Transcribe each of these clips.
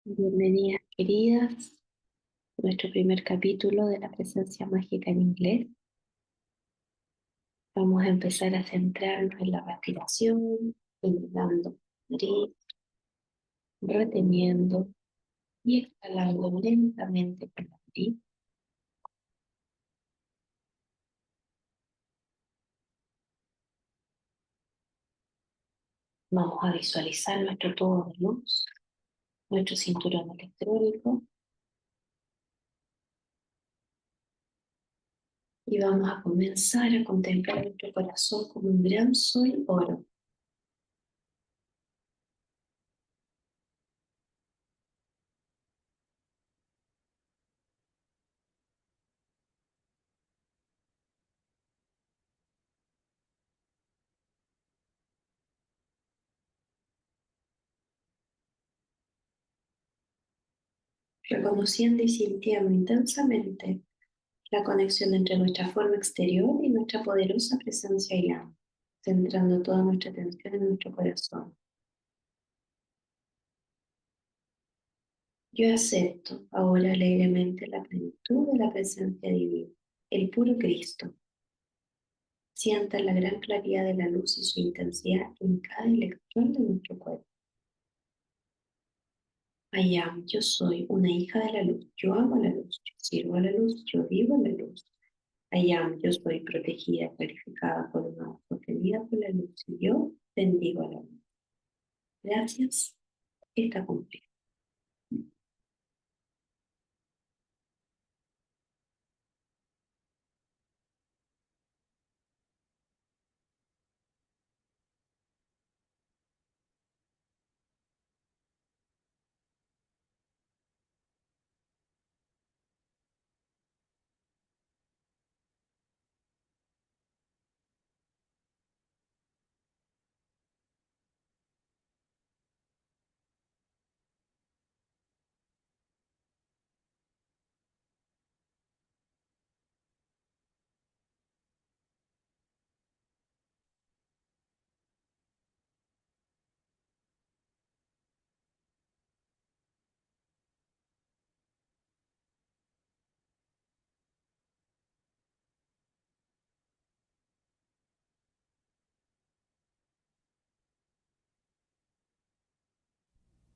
Bienvenidas, queridas, a nuestro primer capítulo de la presencia mágica en inglés. Vamos a empezar a centrarnos en la respiración, inhalando por la nariz, reteniendo y exhalando lentamente por la nariz. Vamos a visualizar nuestro tubo de luz, nuestro cinturón electrónico, y vamos a comenzar a contemplar nuestro corazón como un gran sol oro. Reconociendo y sintiendo intensamente la conexión entre nuestra forma exterior y nuestra poderosa presencia guiada, centrando toda nuestra atención en nuestro corazón. Yo acepto ahora alegremente la plenitud de la presencia divina, el puro Cristo. Sienta la gran claridad de la luz y su intensidad en cada electrón de nuestro cuerpo. I am, yo soy una hija de la luz, yo amo la luz, yo sirvo a la luz, yo vivo en la luz. I am, yo soy protegida, clarificada, formada, sostenida por la luz, y yo bendigo a la luz. Gracias, está cumplido.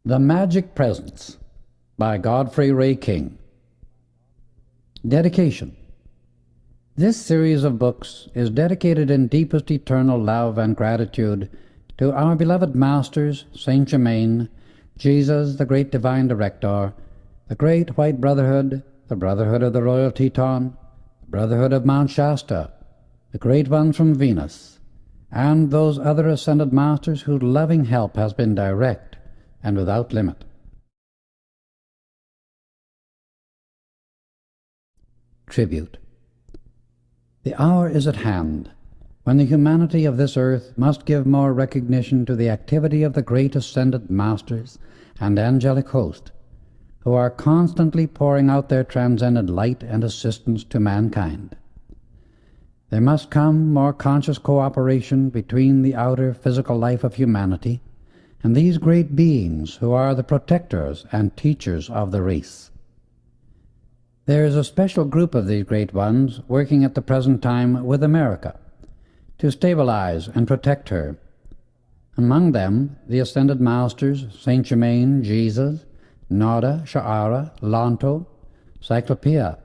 The Magic Presence by Godfrey Ray King. Dedication. This series of books is dedicated in deepest eternal love and gratitude to our beloved Masters, Saint Germain, Jesus, the great divine director, the great White Brotherhood, the Brotherhood of the Royal Teton, the Brotherhood of Mount Shasta, the Great Ones from Venus, and those other ascended Masters whose loving help has been direct and without limit. Tribute. The hour is at hand when the humanity of this earth must give more recognition to the activity of the great ascended Masters and angelic host, who are constantly pouring out their transcendent light and assistance to mankind. There must come more conscious cooperation between the outer physical life of humanity and these great beings who are the protectors and teachers of the race. There is a special group of these great ones working at the present time with America to stabilize and protect her. Among them, the Ascended Masters, Saint Germain, Jesus, Nada, Sha'ara, Lanto, Cyclopeia,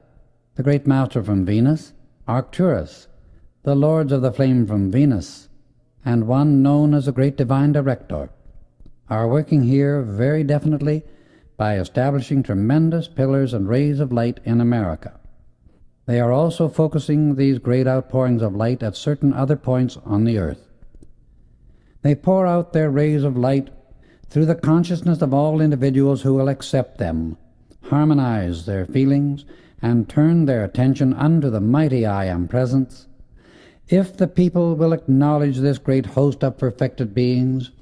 the Great Master from Venus, Arcturus, the Lords of the Flame from Venus, and one known as the Great Divine Director, are working here very definitely by establishing tremendous pillars and rays of light in America. They are also focusing these great outpourings of light at certain other points on the earth. They pour out their rays of light through the consciousness of all individuals who will accept them, harmonize their feelings, and turn their attention unto the mighty I Am Presence. If the people will acknowledge this great host of perfected beings,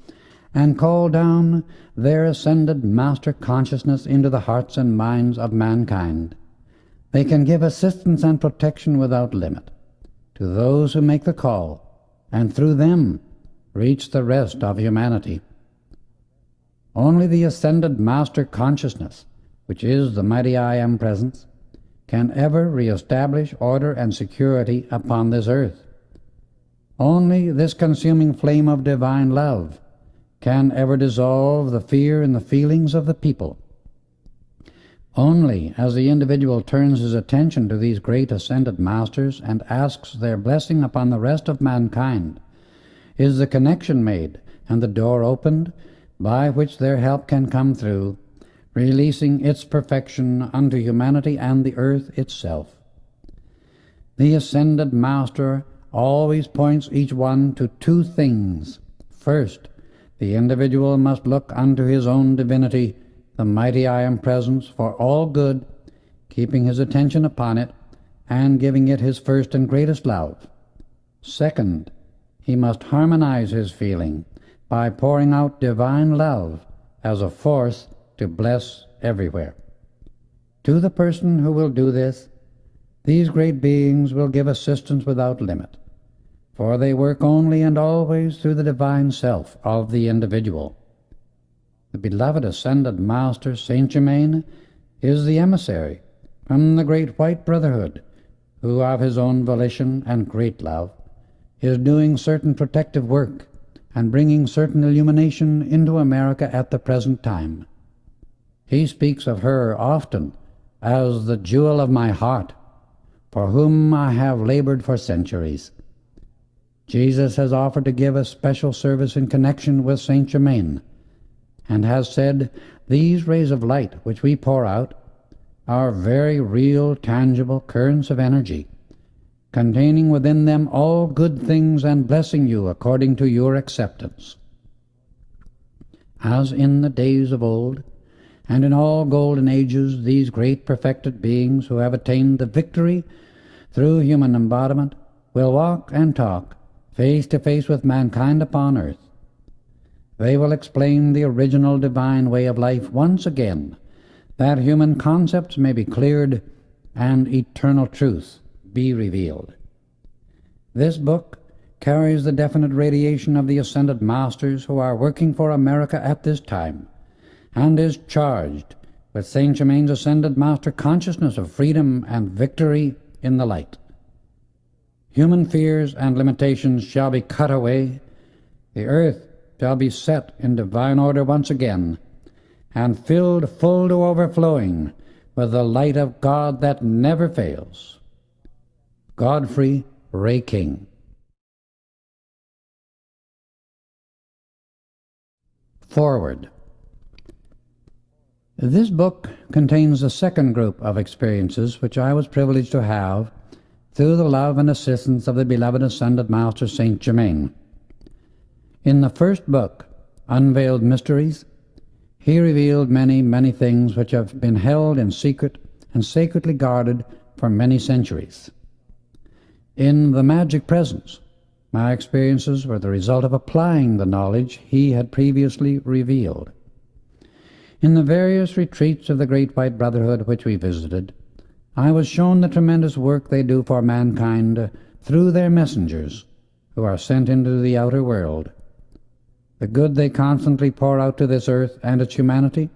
and call down their ascended master consciousness into the hearts and minds of mankind, they can give assistance and protection without limit to those who make the call, and through them reach the rest of humanity. Only the ascended master consciousness, which is the mighty I Am presence, can ever re-establish order and security upon this earth. Only this consuming flame of divine love can ever dissolve the fear and the feelings of the people. Only as the individual turns his attention to these great ascended masters and asks their blessing upon the rest of mankind is the connection made and the door opened by which their help can come through, releasing its perfection unto humanity and the earth itself. The ascended master always points each one to two things. First, the individual must look unto his own divinity, the mighty I Am presence, for all good, keeping his attention upon it and giving it his first and greatest love. Second, he must harmonize his feeling by pouring out divine love as a force to bless everywhere. To the person who will do this, these great beings will give assistance without limit, for they work only and always through the divine self of the individual. The beloved ascended master, Saint Germain, is the emissary from the great white brotherhood, who of his own volition and great love is doing certain protective work and bringing certain illumination into America at the present time. He speaks of her often as the jewel of my heart, for whom I have labored for centuries. Jesus has offered to give a special service in connection with Saint Germain, and has said, these rays of light which we pour out are very real, tangible currents of energy, containing within them all good things and blessing you according to your acceptance. As in the days of old, and in all golden ages, these great perfected beings who have attained the victory through human embodiment will walk and talk face to face with mankind upon earth. They will explain the original divine way of life once again, that human concepts may be cleared and eternal truth be revealed. This book carries the definite radiation of the ascended masters who are working for America at this time, and is charged with Saint Germain's ascended master consciousness of freedom and victory in the light. Human fears and limitations shall be cut away, the earth shall be set in divine order once again, and filled full to overflowing with the light of God that never fails. Godfrey Ray King. Forward. This book contains the second group of experiences which I was privileged to have through the love and assistance of the beloved ascended master Saint Germain. In the first book, Unveiled Mysteries, he revealed many, many things which have been held in secret and sacredly guarded for many centuries. In The Magic Presence, my experiences were the result of applying the knowledge he had previously revealed. In the various retreats of the Great White Brotherhood which we visited, I was shown the tremendous work they do for mankind through their messengers, who are sent into the outer world. The good they constantly pour out to this earth and its humanity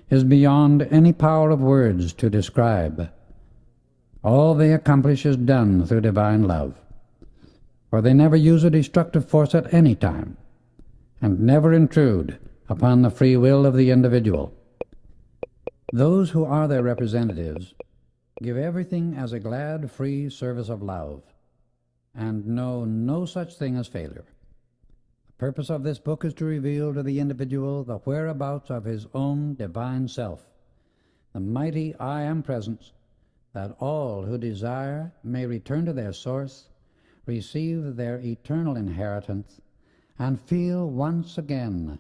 is beyond any power of words to describe. All they accomplish is done through divine love, for they never use a destructive force at any time, and never intrude upon the free will of the individual. Those who are their representatives give everything as a glad, free service of love, and know no such thing as failure. The purpose of this book is to reveal to the individual the whereabouts of his own divine self, the mighty I Am presence, that all who desire may return to their source, receive their eternal inheritance, and feel once again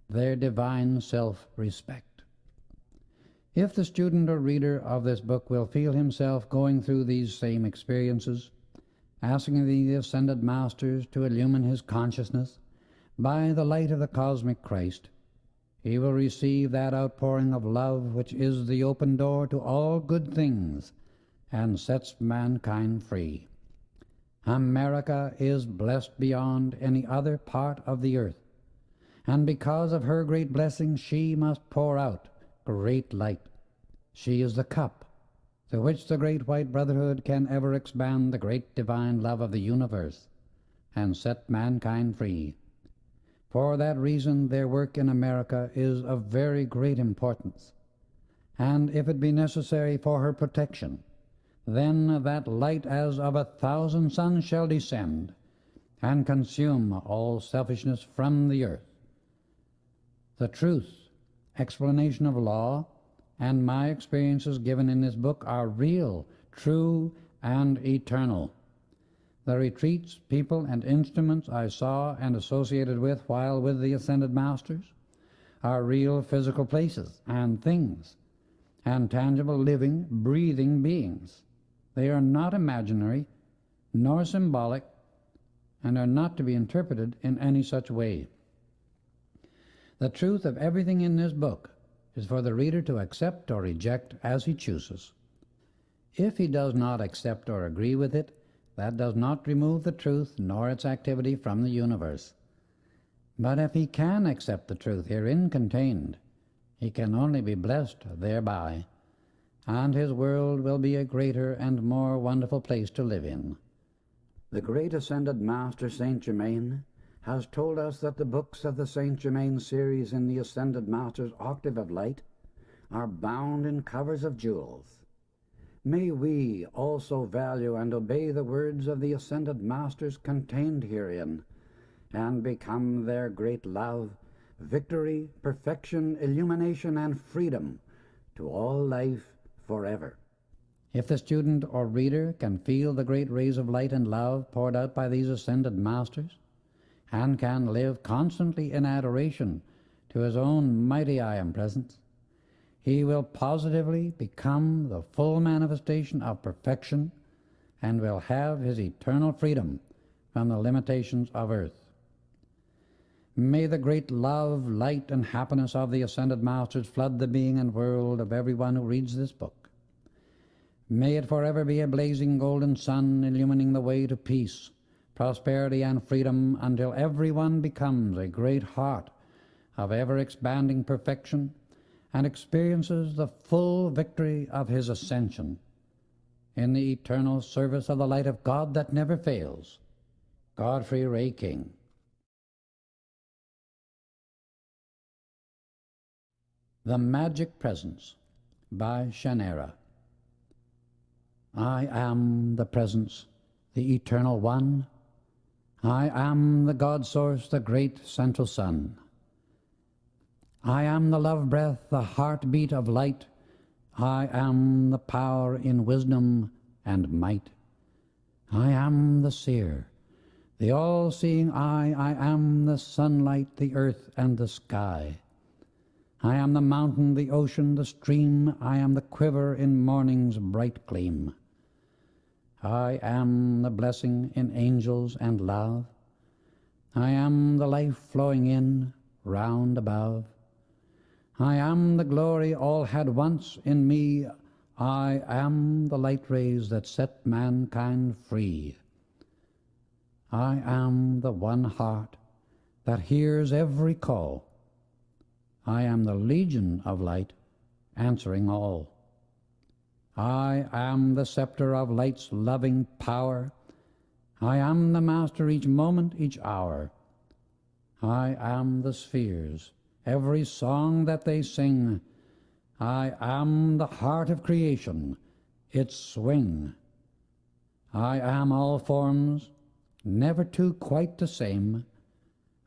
their divine self-respect. If the student or reader of this book will feel himself going through these same experiences, asking the ascended masters to illumine his consciousness by the light of the cosmic Christ, he will receive that outpouring of love which is the open door to all good things and sets mankind free. America is blessed beyond any other part of the earth, and because of her great blessing she must pour out great light. She is the cup through which the great white brotherhood can ever expand the great divine love of the universe and set mankind free. For that reason their work in America is of very great importance, and if it be necessary for her protection, then that light as of 1,000 suns shall descend and consume all selfishness from the earth. The truth, explanation of law, and my experiences given in this book are real, true, and eternal. The retreats, people, and instruments I saw and associated with while with the Ascended Masters are real physical places and things, and tangible, living, breathing beings. They are not imaginary, nor symbolic, and are not to be interpreted in any such way. The truth of everything in this book is for the reader to accept or reject as he chooses. If he does not accept or agree with it, that does not remove the truth nor its activity from the universe. But if he can accept the truth herein contained, he can only be blessed thereby, and his world will be a greater and more wonderful place to live in. The great Ascended Master Saint Germain has told us that the books of the Saint Germain series in the Ascended Master's Octave of Light are bound in covers of jewels. May we also value and obey the words of the Ascended Masters contained herein, and become their great love, victory, perfection, illumination, and freedom to all life forever. If the student or reader can feel the great rays of light and love poured out by these Ascended Masters, and can live constantly in adoration to his own mighty I Am Presence, he will positively become the full manifestation of perfection and will have his eternal freedom from the limitations of earth. May the great love, light, and happiness of the Ascended Masters flood the being and world of everyone who reads this book. May it forever be a blazing golden sun illumining the way to peace, prosperity, and freedom until everyone becomes a great heart of ever-expanding perfection and experiences the full victory of his ascension in the eternal service of the light of God that never fails. Godfrey Ray King. The Magic Presence by Shanera. I am the Presence, the Eternal One. I am the God Source, the great Central Sun. I am the love breath, the heartbeat of light. I am the power in wisdom and might. I am the seer, the all-seeing eye. I am the sunlight, the earth, and the sky. I am the mountain, the ocean, the stream. I am the quiver in morning's bright gleam. I am the blessing in angels and love. I am the life flowing in, round above. I am the glory all had once in me. I am the light rays that set mankind free. I am the one heart that hears every call. I am the legion of light, answering all. I am the scepter of light's loving power. I am the master each moment, each hour. I am the spheres, every song that they sing. I am the heart of creation, its swing. I am all forms, never two quite the same.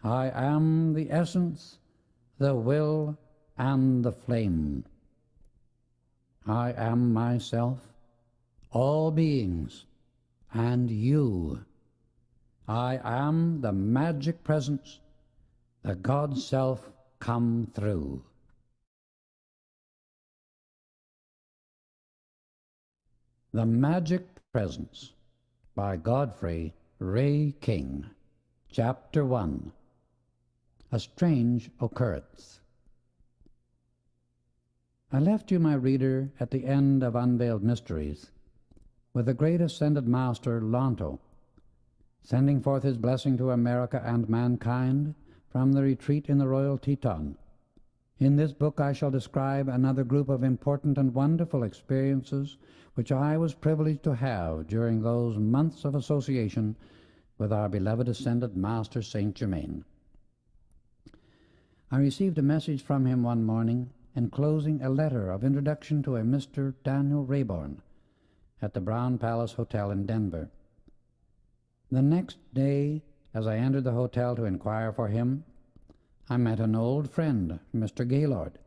I am the essence, the will, and the flame. I am myself, all beings, and you. I am the magic presence, the God Self come through. The Magic Presence by Godfrey Ray King. Chapter 1. A Strange Occurrence. I left you, my reader, at the end of Unveiled Mysteries, with the great Ascended Master Lonto, sending forth his blessing to America and mankind from the retreat in the Royal Teton. In this book I shall describe another group of important and wonderful experiences which I was privileged to have during those months of association with our beloved Ascended Master Saint Germain. I received a message from him one morning enclosing a letter of introduction to a Mr. Daniel Rayborn at the Brown Palace Hotel in Denver. The next day, as I entered the hotel to inquire for him, I met an old friend, Mr. Gaylord,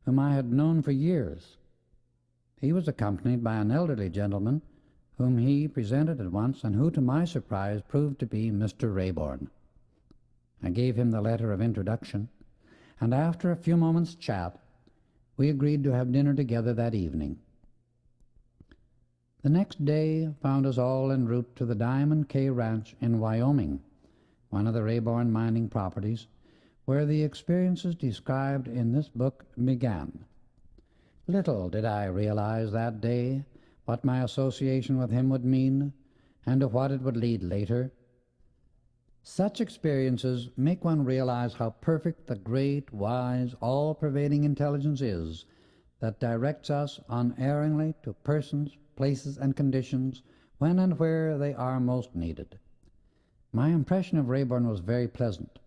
whom I had known for years. He was accompanied by an elderly gentleman whom he presented at once and who, to my surprise, proved to be Mr. Rayborn. I gave him the letter of introduction, and after a few moments' chat, we agreed to have dinner together that evening. The next day found us all en route to the Diamond K Ranch in Wyoming, one of the Rayborn mining properties, where the experiences described in this book began. Little did I realize that day what my association with him would mean, and to what it would lead later. Such experiences make one realize how perfect the great, wise, all-pervading intelligence is that directs us unerringly to persons, places, and conditions when and where they are most needed. My impression of Rayborn was very pleasant,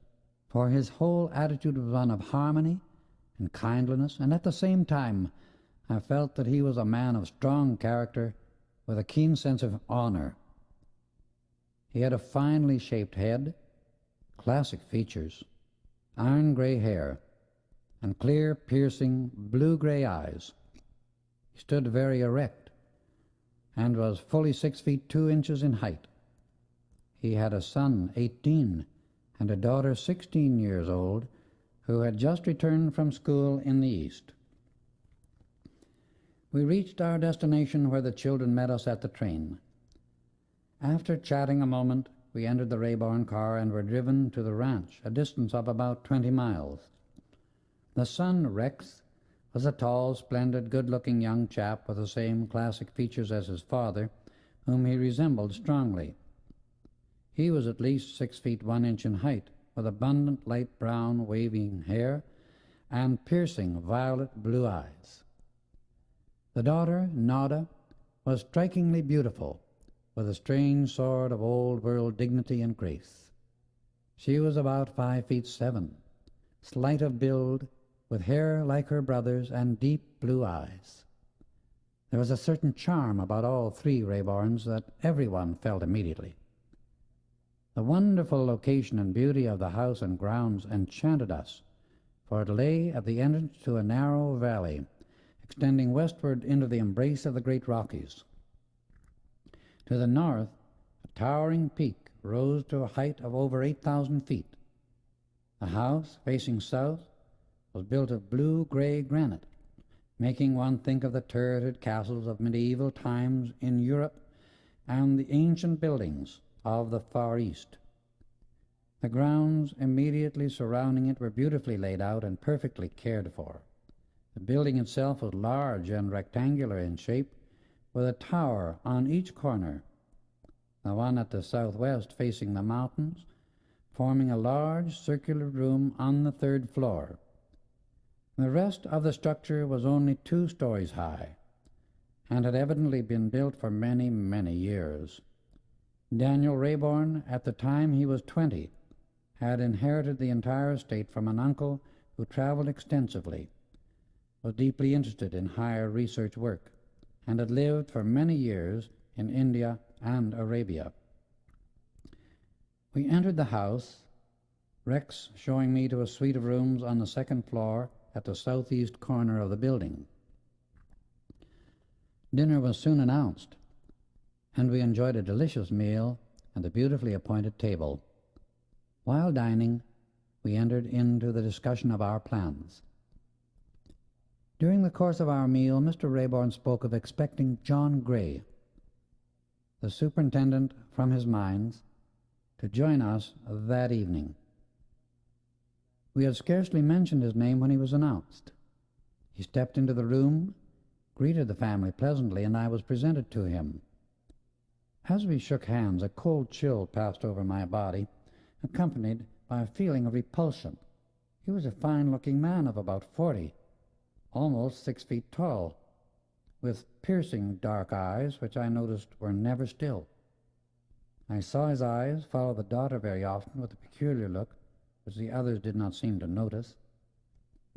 for his whole attitude was one of harmony and kindliness, and at the same time I felt that he was a man of strong character with a keen sense of honor. He had a finely shaped head, classic features, iron-gray hair, and clear, piercing, blue-gray eyes. He stood very erect and was fully 6 feet 2 inches in height. He had a son, 18, and a daughter, 16 years old, who had just returned from school in the East. We reached our destination where the children met us at the train. After chatting a moment, we entered the Rayborn car and were driven to the ranch, a distance of about 20 miles. The son, Rex, was a tall, splendid, good-looking young chap with the same classic features as his father, whom he resembled strongly. He was at least 6 feet 1 inch in height, with abundant light brown waving hair and piercing violet blue eyes. The daughter, Nada, was strikingly beautiful, with a strange sort of old-world dignity and grace. She was about 5 feet 7, slight of build, with hair like her brother's and deep blue eyes. There was a certain charm about all three Rayborns that everyone felt immediately. The wonderful location and beauty of the house and grounds enchanted us, for it lay at the entrance to a narrow valley, extending westward into the embrace of the great Rockies. To the north, a towering peak rose to a height of over 8,000 feet. The house, facing south, was built of blue-gray granite, making one think of the turreted castles of medieval times in Europe and the ancient buildings of the Far East. The grounds immediately surrounding it were beautifully laid out and perfectly cared for. The building itself was large and rectangular in shape, with a tower on each corner, the one at the southwest facing the mountains, forming a large circular room on the 3rd floor. The rest of the structure was only 2 stories high, and had evidently been built for many, many years. Daniel Rayborn, at the time he was 20, had inherited the entire estate from an uncle who traveled extensively, was deeply interested in higher research work, and had lived for many years in India and Arabia. We entered the house, Rex showing me to a suite of rooms on the 2nd floor at the southeast corner of the building. Dinner was soon announced, and we enjoyed a delicious meal and a beautifully appointed table. While dining, we entered into the discussion of our plans. During the course of our meal, Mr. Rayborn spoke of expecting John Gray, the superintendent from his mines, to join us that evening. We had scarcely mentioned his name when he was announced. He stepped into the room, greeted the family pleasantly, and I was presented to him. As we shook hands, a cold chill passed over my body, accompanied by a feeling of repulsion. He was a fine-looking man of about 40, almost 6 feet tall, with piercing dark eyes which I noticed were never still. I saw his eyes follow the daughter very often with a peculiar look, which the others did not seem to notice.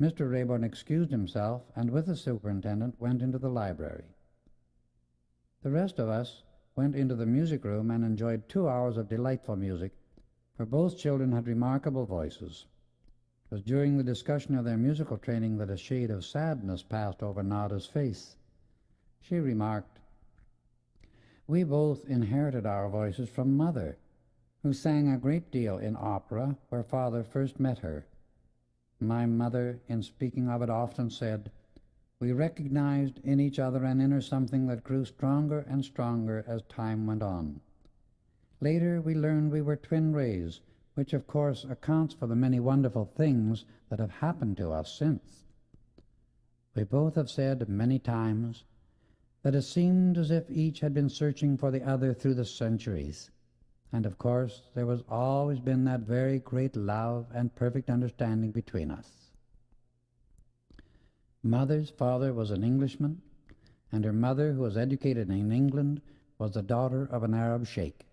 Mr. Rayburn excused himself, and with the superintendent went into the library. The rest of us went into the music room and enjoyed 2 hours of delightful music, for both children had remarkable voices. It was during the discussion of their musical training that a shade of sadness passed over Nada's face. She remarked, "We both inherited our voices from Mother, who sang a great deal in opera where Father first met her. My mother, in speaking of it, often said, 'We recognized in each other an inner something that grew stronger and stronger as time went on. Later we learned we were twin rays, which of course accounts for the many wonderful things that have happened to us since. We both have said many times that it seemed as if each had been searching for the other through the centuries, and of course there was always been that very great love and perfect understanding between us.' Mother's father was an Englishman, and her mother, who was educated in England, was the daughter of an Arab sheikh.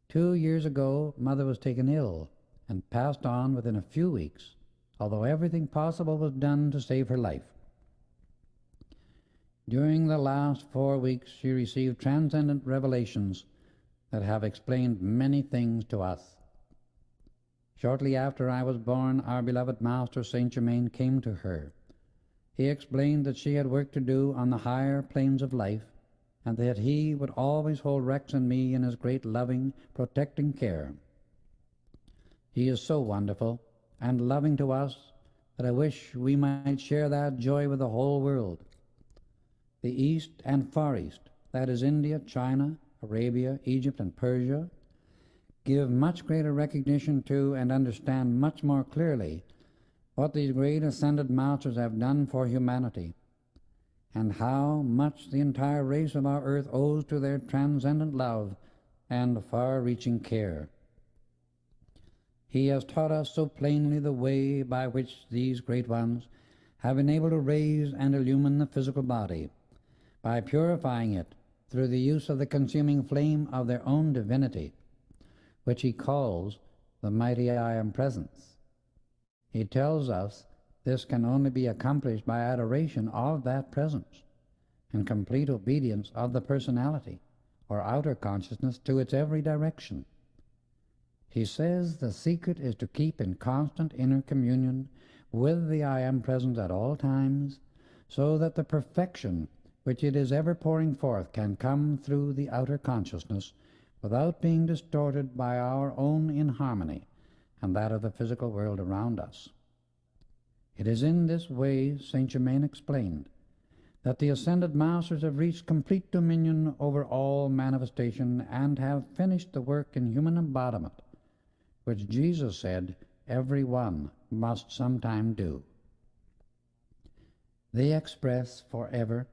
2 years ago, Mother was taken ill and passed on within a few weeks, although everything possible was done to save her life. During the last 4 weeks, she received transcendent revelations that have explained many things to us. Shortly after I was born, our beloved Master Saint Germain came to her. He explained that she had work to do on the higher planes of life, and that he would always hold Rex and me in his great loving, protecting care. He is so wonderful and loving to us that I wish we might share that joy with the whole world. The East and Far East, that is India, China, Arabia, Egypt, and Persia, give much greater recognition to and understand much more clearly what these great ascended masters have done for humanity, and how much the entire race of our earth owes to their transcendent love and far-reaching care. He has taught us so plainly the way by which these great ones have been able to raise and illumine the physical body, by purifying it through the use of the consuming flame of their own divinity, which he calls the mighty I Am Presence. He tells us this can only be accomplished by adoration of that presence and complete obedience of the personality or outer consciousness to its every direction. He says the secret is to keep in constant inner communion with the I Am Presence at all times, so that the perfection which it is ever pouring forth can come through the outer consciousness without being distorted by our own inharmony and that of the physical world around us. It is in this way, Saint Germain explained, that the ascended masters have reached complete dominion over all manifestation and have finished the work in human embodiment, which Jesus said every one must sometime do. They express forever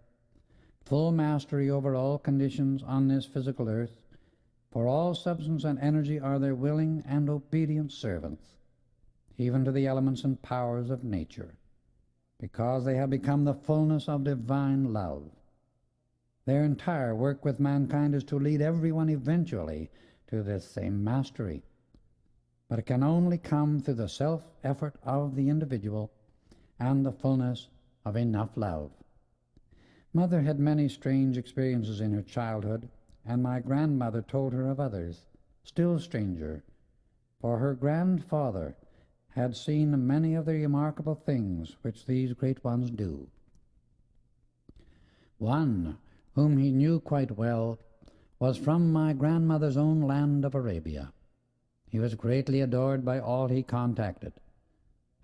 full mastery over all conditions on this physical earth, for all substance and energy are their willing and obedient servants, even to the elements and powers of nature, because they have become the fullness of divine love. Their entire work with mankind is to lead everyone eventually to this same mastery, but it can only come through the self-effort of the individual and the fullness of enough love. Mother had many strange experiences in her childhood, and my grandmother told her of others, still stranger, for her grandfather had seen many of the remarkable things which these great ones do. One, whom he knew quite well, was from my grandmother's own land of Arabia. He was greatly adored by all he contacted,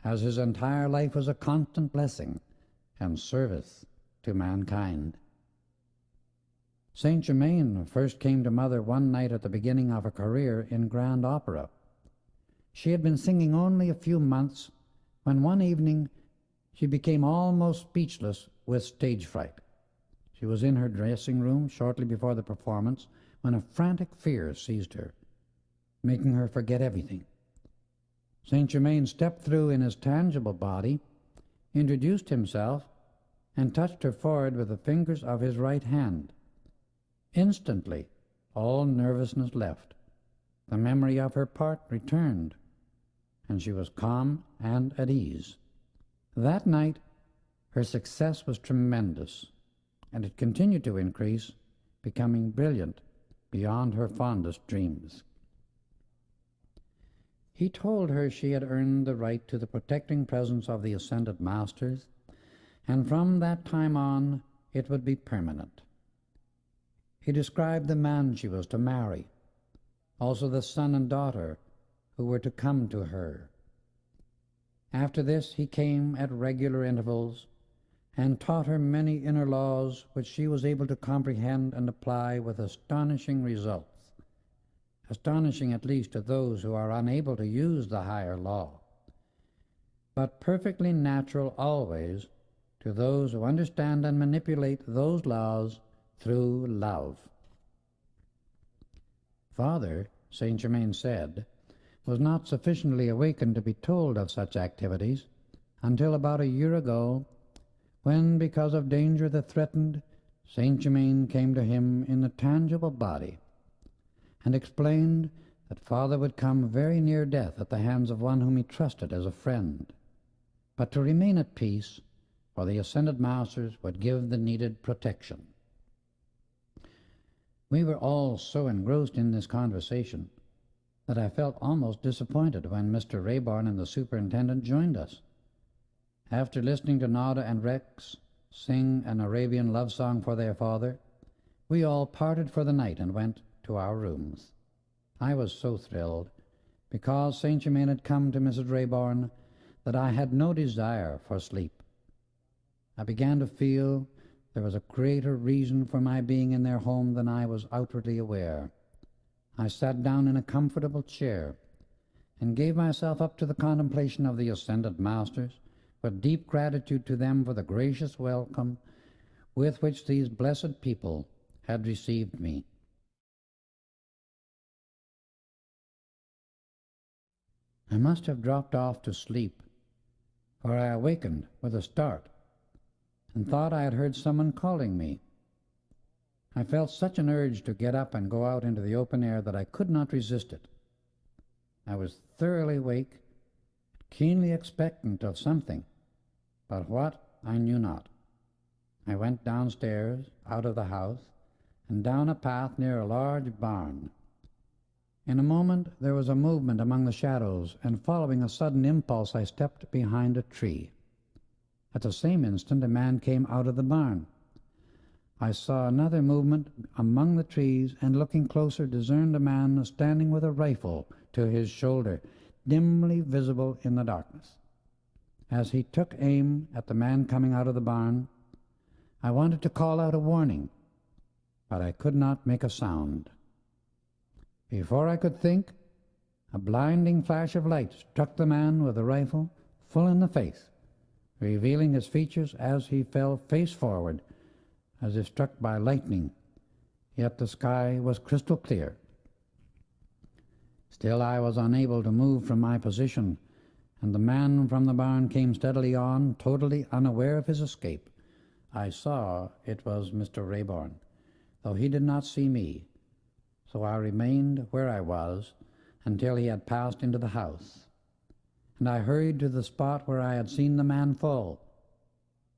as his entire life was a constant blessing and service to mankind. Saint Germain first came to Mother one night at the beginning of her career in grand opera. She had been singing only a few months when one evening she became almost speechless with stage fright. She was in her dressing room shortly before the performance when a frantic fear seized her, making her forget everything. Saint Germain stepped through in his tangible body, introduced himself, and touched her forehead with the fingers of his right hand. Instantly, all nervousness left. The memory of her part returned, and she was calm and at ease. That night, her success was tremendous, and it continued to increase, becoming brilliant beyond her fondest dreams. He told her she had earned the right to the protecting presence of the ascended masters, and from that time on it would be permanent. He described the man she was to marry, also the son and daughter who were to come to her. After this he came at regular intervals and taught her many inner laws which she was able to comprehend and apply with astonishing results, astonishing at least to those who are unable to use the higher law, but perfectly natural always to those who understand and manipulate those laws through love. Father, Saint Germain said, was not sufficiently awakened to be told of such activities until about a year ago, when, because of danger that threatened, Saint Germain came to him in a tangible body and explained that Father would come very near death at the hands of one whom he trusted as a friend, but to remain at peace, for the ascended masters would give the needed protection. We were all so engrossed in this conversation that I felt almost disappointed when Mr. Rayborn and the superintendent joined us. After listening to Nada and Rex sing an Arabian love song for their father, we all parted for the night and went to our rooms. I was so thrilled, because Saint Germain had come to Mrs. Rayborn, that I had no desire for sleep. I began to feel there was a greater reason for my being in their home than I was outwardly aware. I sat down in a comfortable chair and gave myself up to the contemplation of the ascended masters, with deep gratitude to them for the gracious welcome with which these blessed people had received me. I must have dropped off to sleep, for I awakened with a start and thought I had heard someone calling me. I felt such an urge to get up and go out into the open air that I could not resist it. I was thoroughly awake, keenly expectant of something, but what I knew not. I went downstairs, out of the house, and down a path near a large barn. In a moment there was a movement among the shadows, and following a sudden impulse I stepped behind a tree. At the same instant a man came out of the barn. I saw another movement among the trees, and looking closer discerned a man standing with a rifle to his shoulder, dimly visible in the darkness. As he took aim at the man coming out of the barn, I wanted to call out a warning, but I could not make a sound. Before I could think, a blinding flash of light struck the man with the rifle full in the face, revealing his features as he fell face forward, as if struck by lightning, yet the sky was crystal clear. Still I was unable to move from my position, and the man from the barn came steadily on, totally unaware of his escape. I saw it was Mr. Rayborn, though he did not see me, so I remained where I was until he had passed into the house, and I hurried to the spot where I had seen the man fall,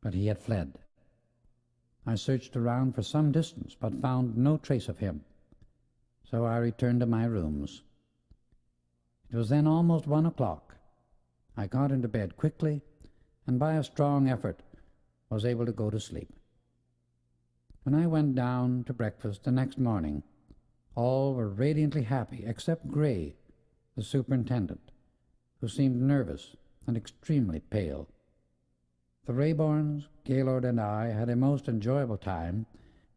but he had fled. I searched around for some distance, but found no trace of him, so I returned to my rooms. It was then almost 1 o'clock. I got into bed quickly, and by a strong effort was able to go to sleep. When I went down to breakfast the next morning, all were radiantly happy except Gray, the superintendent, who seemed nervous and extremely pale. The Rayborns, Gaylord, and I had a most enjoyable time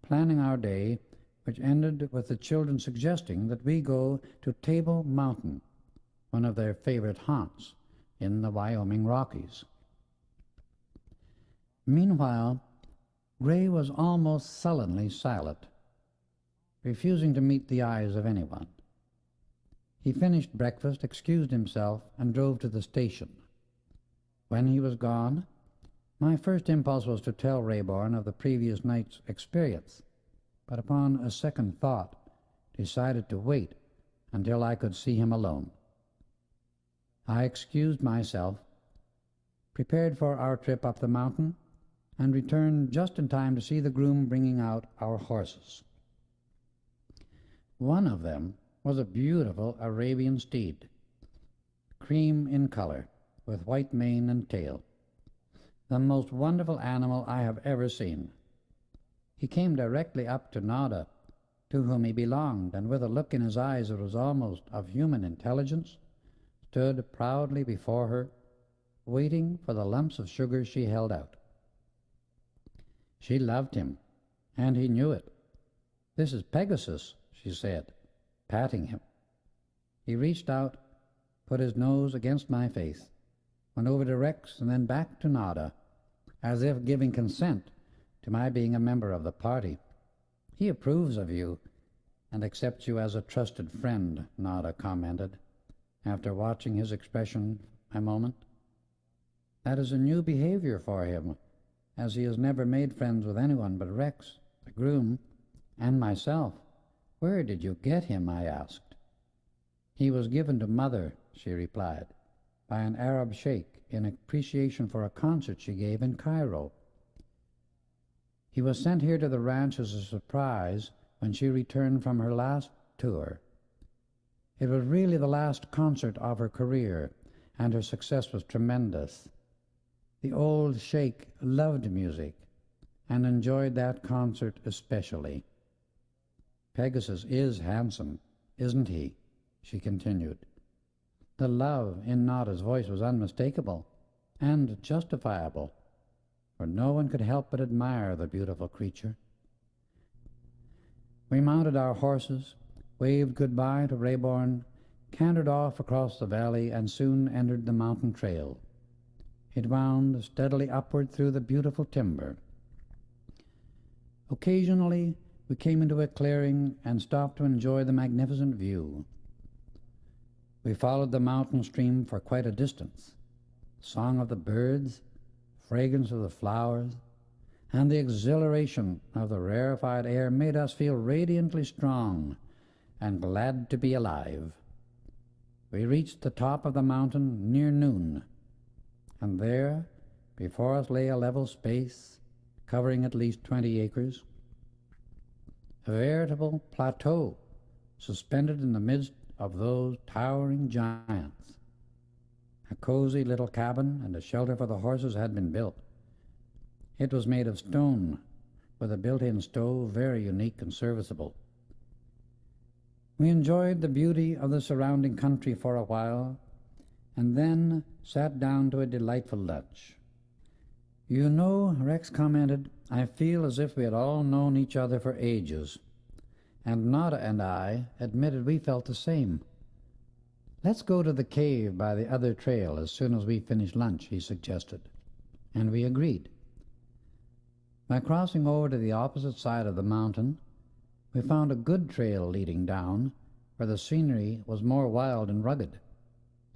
planning our day, which ended with the children suggesting that we go to Table Mountain, one of their favorite haunts in the Wyoming Rockies. Meanwhile, Gray was almost sullenly silent, refusing to meet the eyes of anyone. He finished breakfast, excused himself, and drove to the station. When he was gone, my first impulse was to tell Rayborn of the previous night's experience, but upon a second thought, decided to wait until I could see him alone. I excused myself, prepared for our trip up the mountain, and returned just in time to see the groom bringing out our horses. One of them was a beautiful Arabian steed, cream in color, with white mane and tail, the most wonderful animal I have ever seen. He came directly up to Nada, to whom he belonged, and with a look in his eyes that was almost of human intelligence, stood proudly before her, waiting for the lumps of sugar she held out. She loved him, and he knew it. "This is Pegasus," she said, patting him. He reached out, put his nose against my face, went over to Rex and then back to Nada, as if giving consent to my being a member of the party. "He approves of you and accepts you as a trusted friend," Nada commented, after watching his expression a moment. "That is a new behavior for him, as he has never made friends with anyone but Rex, the groom, and myself." "Where did you get him?" I asked. "He was given to Mother," she replied, "by an Arab sheikh in appreciation for a concert she gave in Cairo. He was sent here to the ranch as a surprise when she returned from her last tour. It was really the last concert of her career, and her success was tremendous. The old sheikh loved music and enjoyed that concert especially. Pegasus is handsome, isn't he?" she continued. The love in Nada's voice was unmistakable and justifiable, for no one could help but admire the beautiful creature. We mounted our horses, waved goodbye to Rayborn, cantered off across the valley, and soon entered the mountain trail. It wound steadily upward through the beautiful timber. Occasionally, we came into a clearing and stopped to enjoy the magnificent view. We followed the mountain stream for quite a distance. The song of the birds, fragrance of the flowers, and the exhilaration of the rarefied air made us feel radiantly strong and glad to be alive. We reached the top of the mountain near noon, and there before us lay a level space covering at least 20 acres, a veritable plateau suspended in the midst of those towering giants. A cozy little cabin and a shelter for the horses had been built. It was made of stone, with a built-in stove, very unique and serviceable. We enjoyed the beauty of the surrounding country for a while, and then sat down to a delightful lunch. "You know," Rex commented, "I feel as if we had all known each other for ages." And Nada and I admitted we felt the same. "Let's go to the cave by the other trail as soon as we finish lunch," he suggested, and we agreed. By crossing over to the opposite side of the mountain, we found a good trail leading down, where the scenery was more wild and rugged.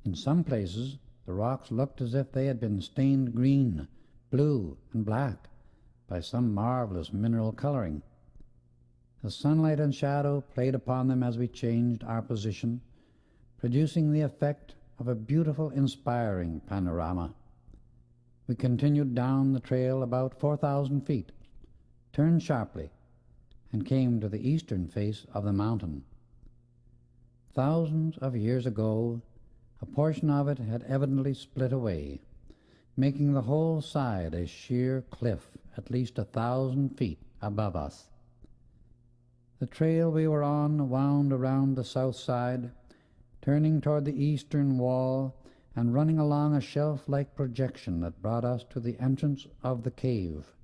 In some places, the rocks looked as if they had been stained green, blue, and black by some marvelous mineral coloring. The sunlight and shadow played upon them as we changed our position, producing the effect of a beautiful, inspiring panorama. We continued down the trail about 4,000 feet, turned sharply, and came to the eastern face of the mountain. Thousands of years ago, a portion of it had evidently split away, making the whole side a sheer cliff at least 1,000 feet above us. The trail we were on wound around the south side, turning toward the eastern wall and running along a shelf-like projection that brought us to the entrance of the cave.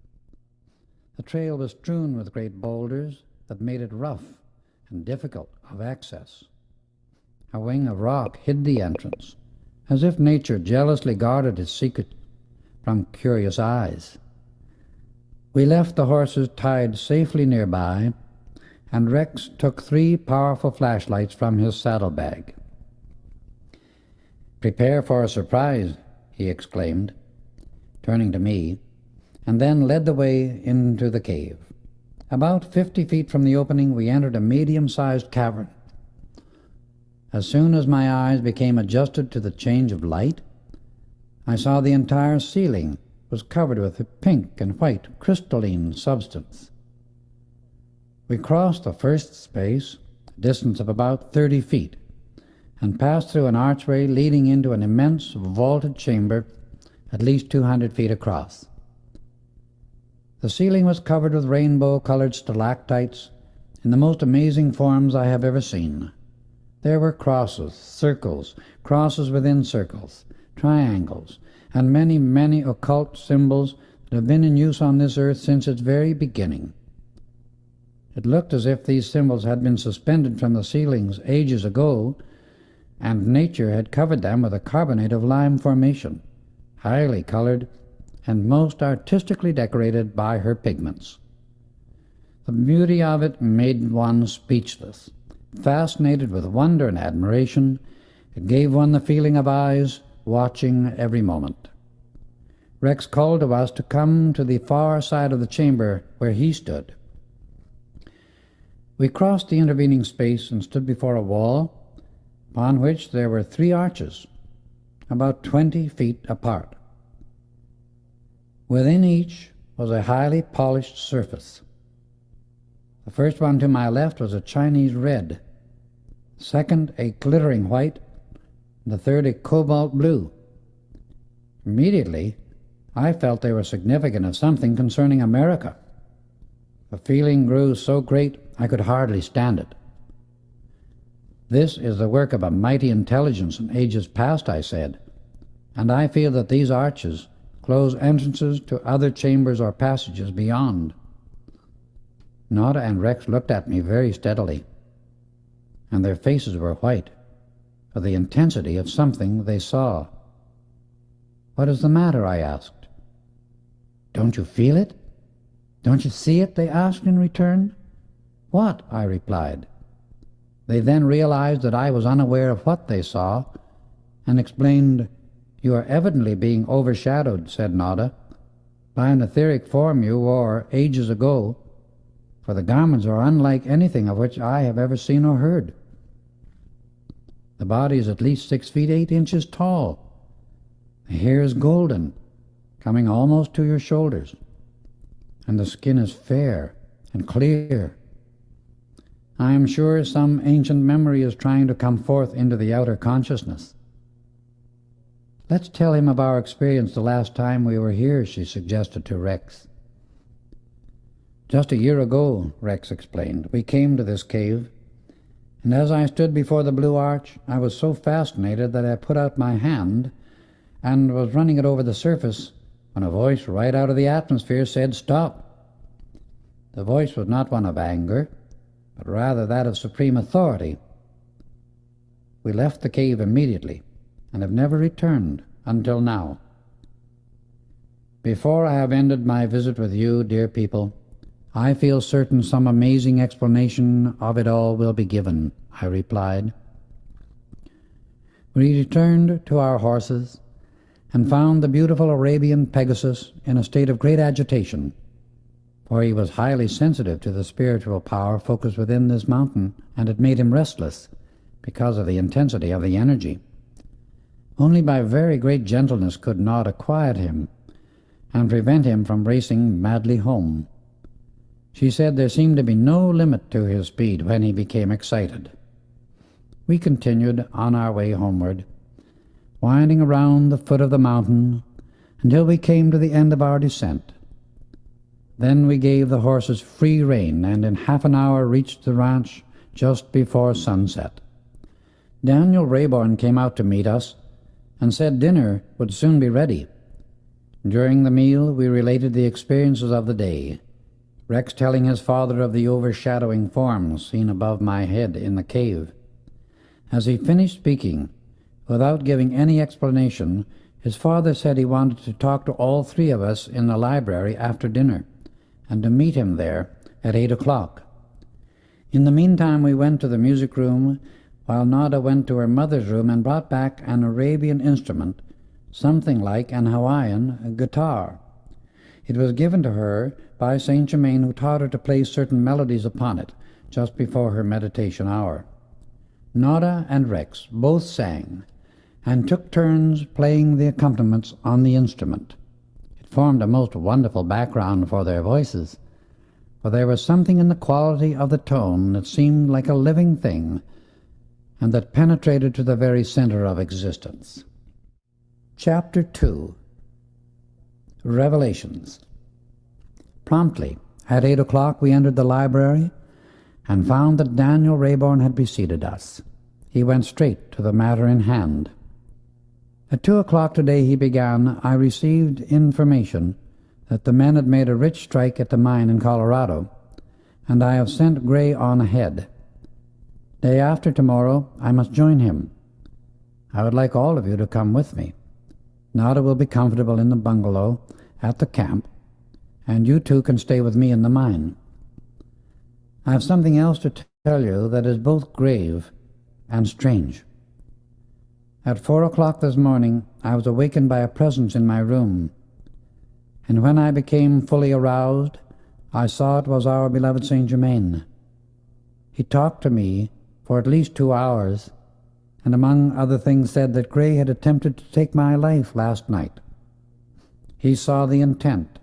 The trail was strewn with great boulders that made it rough and difficult of access. A wing of rock hid the entrance, as if nature jealously guarded its secret from curious eyes. We left the horses tied safely nearby, and Rex took 3 powerful flashlights from his saddlebag. "Prepare for a surprise," he exclaimed, turning to me, and then led the way into the cave. About 50 feet from the opening, we entered a medium-sized cavern. As soon as my eyes became adjusted to the change of light, I saw the entire ceiling was covered with a pink and white crystalline substance. We crossed the first space, a distance of about 30 feet, and passed through an archway leading into an immense vaulted chamber at least 200 feet across. The ceiling was covered with rainbow-colored stalactites in the most amazing forms I have ever seen. There were crosses, circles, crosses within circles, triangles, and many, many occult symbols that have been in use on this earth since its very beginning. It looked as if these symbols had been suspended from the ceilings ages ago, and nature had covered them with a carbonate of lime formation, highly colored and most artistically decorated by her pigments. The beauty of it made one speechless. Fascinated with wonder and admiration, it gave one the feeling of eyes watching every moment. Rex called to us to come to the far side of the chamber where he stood. We crossed the intervening space and stood before a wall upon which there were 3 arches, about 20 feet apart. Within each was a highly polished surface. The first one to my left was a Chinese red, the second a glittering white, and the third a cobalt blue. Immediately, I felt they were significant of something concerning America. The feeling grew so great I could hardly stand it. "This is the work of a mighty intelligence in ages past," I said, "and I feel that these arches close entrances to other chambers or passages beyond." Nada and Rex looked at me very steadily, and their faces were white for the intensity of something they saw. "What is the matter?" I asked. "Don't you feel it? Don't you see it?" they asked in return. "What?" I replied. They then realized that I was unaware of what they saw, and explained, "You are evidently being overshadowed," said Nada, "by an etheric form you wore ages ago, for the garments are unlike anything of which I have ever seen or heard. The body is at least 6 feet 8 inches tall. The hair is golden, coming almost to your shoulders, and the skin is fair and clear. I am sure some ancient memory is trying to come forth into the outer consciousness." "Let's tell him of our experience the last time we were here," she suggested to Rex. "Just a year ago," Rex explained, "we came to this cave, and as I stood before the blue arch, I was so fascinated that I put out my hand and was running it over the surface when a voice right out of the atmosphere said, 'Stop.' The voice was not one of anger, but rather that of supreme authority. We left the cave immediately and have never returned until now. Before I have ended my visit with you, dear people, I feel certain some amazing explanation of it all will be given," I replied. We returned to our horses and found the beautiful Arabian Pegasus in a state of great agitation, for he was highly sensitive to the spiritual power focused within this mountain, and it made him restless because of the intensity of the energy. Only by very great gentleness could Nada quiet him and prevent him from racing madly home. She said there seemed to be no limit to his speed when he became excited. We continued on our way homeward, winding around the foot of the mountain until we came to the end of our descent. Then we gave the horses free rein, and in half an hour reached the ranch just before sunset. Daniel Rayborn came out to meet us and said dinner would soon be ready. During the meal we related the experiences of the day, Rex telling his father of the overshadowing forms seen above my head in the cave. As he finished speaking, without giving any explanation, his father said he wanted to talk to all 3 of us in the library after dinner, and to meet him there at 8 o'clock. In the meantime we went to the music room, while Nada went to her mother's room and brought back an Arabian instrument, something like an Hawaiian guitar. It was given to her by Saint Germain, who taught her to play certain melodies upon it just before her meditation hour. Nada and Rex both sang, and took turns playing the accompaniments on the instrument. It formed a most wonderful background for their voices, for there was something in the quality of the tone that seemed like a living thing, and that penetrated to the very center of existence. Chapter 2. Revelations. Promptly, at 8 o'clock, we entered the library and found that Daniel Rayborn had preceded us. He went straight to the matter in hand. At 2 o'clock today, he began, I received information that the men had made a rich strike at the mine in Colorado, and I have sent Gray on ahead. Day after tomorrow, I must join him. I would like all of you to come with me. Nada will be comfortable in the bungalow at the camp, and you two can stay with me in the mine. I have something else to tell you that is both grave and strange. At 4 o'clock this morning, I was awakened by a presence in my room, and when I became fully aroused, I saw it was our beloved Saint Germain. He talked to me for at least 2 hours, and among other things said that Gray had attempted to take my life last night. He saw the intent,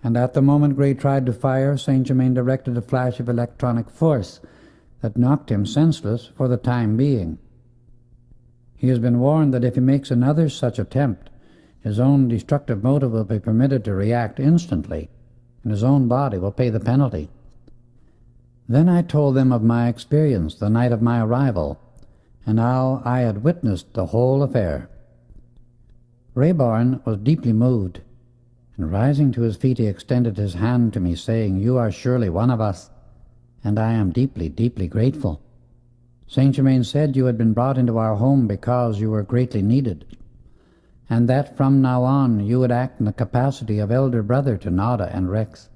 and at the moment Gray tried to fire, Saint Germain directed a flash of electronic force that knocked him senseless for the time being. He has been warned that if he makes another such attempt, his own destructive motive will be permitted to react instantly, and his own body will pay the penalty. Then I told them of my experience the night of my arrival, and how I had witnessed the whole affair. Rayborn was deeply moved, and rising to his feet he extended his hand to me, saying, "You are surely one of us, and I am deeply, deeply grateful. Saint Germain said you had been brought into our home because you were greatly needed, and that from now on you would act in the capacity of elder brother to Nada and Rex.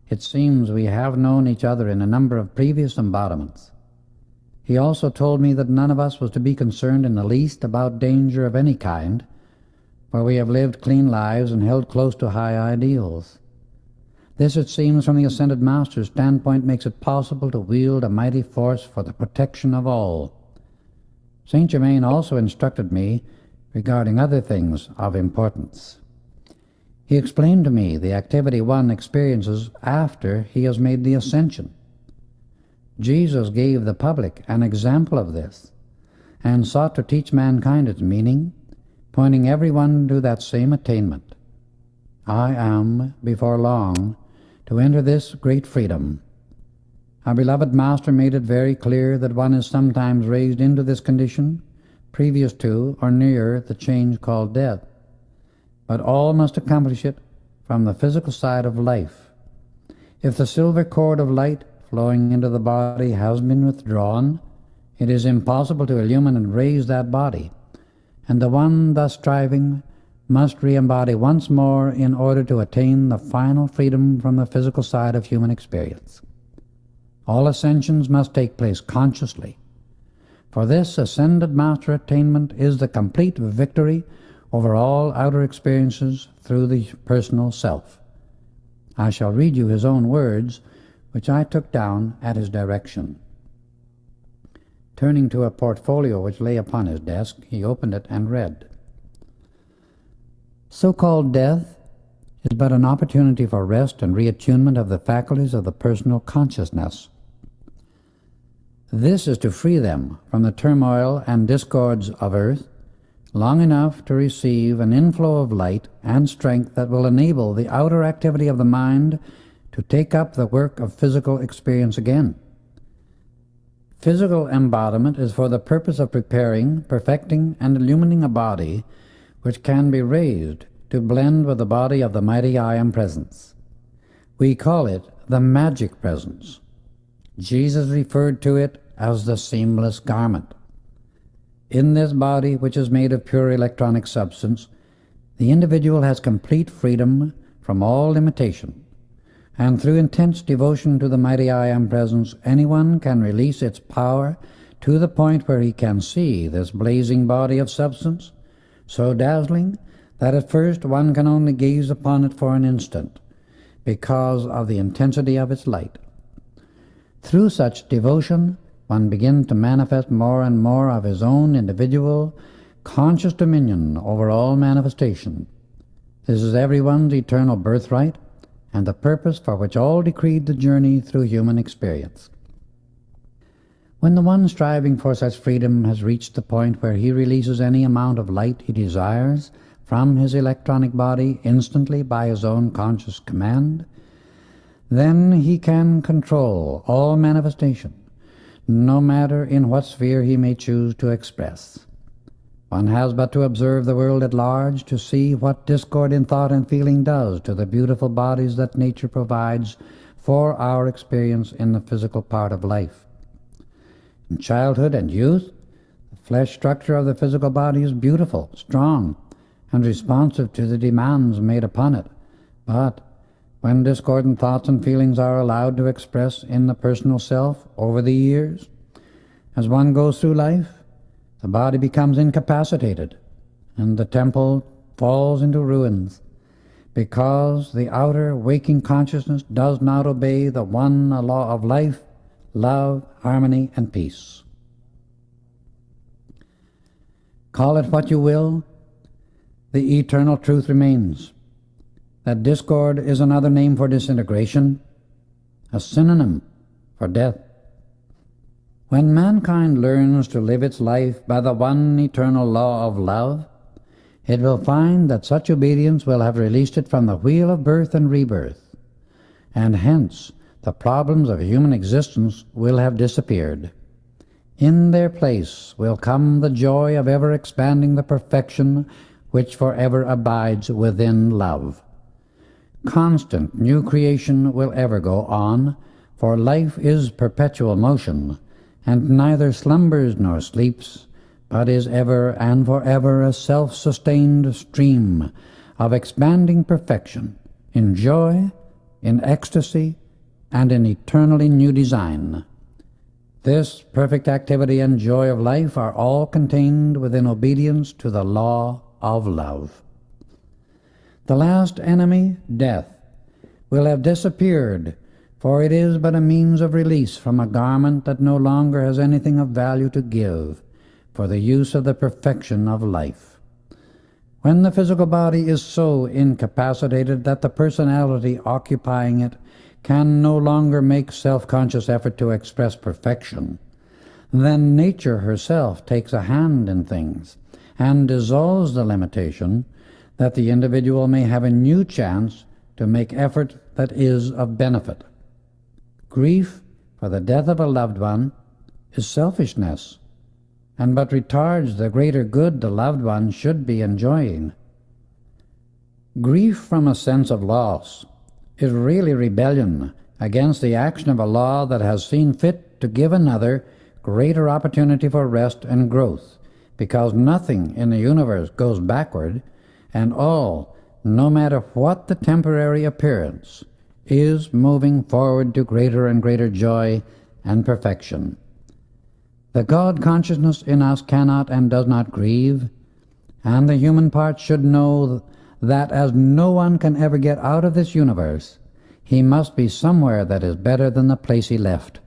It seems we have known each other in a number of previous embodiments. He also told me that none of us was to be concerned in the least about danger of any kind, for we have lived clean lives and held close to high ideals. This, it seems, from the Ascended Master's standpoint, makes it possible to wield a mighty force for the protection of all. Saint Germain also instructed me regarding other things of importance. He explained to me the activity one experiences after he has made the ascension. Jesus gave the public an example of this, and sought to teach mankind its meaning, pointing everyone to that same attainment. I am, before long, to enter this great freedom. Our beloved Master made it very clear that one is sometimes raised into this condition, previous to or near the change called death, but all must accomplish it from the physical side of life. If the silver cord of light flowing into the body has been withdrawn, it is impossible to illumine and raise that body, and the one thus striving must re-embody once more in order to attain the final freedom from the physical side of human experience. All ascensions must take place consciously. For this Ascended Master attainment is the complete victory over all outer experiences through the personal self. I shall read you his own words, which I took down at his direction. Turning to a portfolio which lay upon his desk, he opened it and read, "So-called death is but an opportunity for rest and reattunement of the faculties of the personal consciousness. This is to free them from the turmoil and discords of earth long enough to receive an inflow of light and strength that will enable the outer activity of the mind to take up the work of physical experience again. Physical embodiment is for the purpose of preparing, perfecting, and illumining a body which can be raised to blend with the body of the mighty I Am Presence. We call it the magic presence. Jesus referred to it as the seamless garment. In this body, which is made of pure electronic substance, the individual has complete freedom from all limitation, and through intense devotion to the mighty I Am Presence, anyone can release its power to the point where he can see this blazing body of substance, so dazzling that at first one can only gaze upon it for an instant, because of the intensity of its light. Through such devotion, one begins to manifest more and more of his own individual, conscious dominion over all manifestation. This is everyone's eternal birthright, and the purpose for which all decreed the journey through human experience. When the one striving for such freedom has reached the point where he releases any amount of light he desires from his electronic body instantly by his own conscious command, then he can control all manifestation, no matter in what sphere he may choose to express. One has but to observe the world at large to see what discord in thought and feeling does to the beautiful bodies that nature provides for our experience in the physical part of life. In childhood and youth, the flesh structure of the physical body is beautiful, strong, and responsive to the demands made upon it. But when discordant thoughts and feelings are allowed to express in the personal self over the years, as one goes through life, the body becomes incapacitated, and the temple falls into ruins, because the outer waking consciousness does not obey the one law of life, love, harmony, and peace. Call it what you will, the eternal truth remains, that discord is another name for disintegration, a synonym for death. When mankind learns to live its life by the one eternal law of love, it will find that such obedience will have released it from the wheel of birth and rebirth, and hence the problems of human existence will have disappeared. In their place will come the joy of ever expanding the perfection which forever abides within love. Constant new creation will ever go on, for life is perpetual motion, and neither slumbers nor sleeps, but is ever and forever a self-sustained stream of expanding perfection, in joy, in ecstasy, and in eternally new design. This perfect activity and joy of life are all contained within obedience to the law of love. The last enemy, death, will have disappeared, for it is but a means of release from a garment that no longer has anything of value to give, for the use of the perfection of life. When the physical body is so incapacitated that the personality occupying it can no longer make self-conscious effort to express perfection, then nature herself takes a hand in things and dissolves the limitation that the individual may have a new chance to make effort that is of benefit. Grief for the death of a loved one is selfishness, and but retards the greater good the loved one should be enjoying. Grief from a sense of loss is really rebellion against the action of a law that has seen fit to give another greater opportunity for rest and growth, because nothing in the universe goes backward, and all, no matter what the temporary appearance, is moving forward to greater and greater joy and perfection. The God consciousness in us cannot and does not grieve, and the human part should know that as no one can ever get out of this universe, he must be somewhere that is better than the place he left.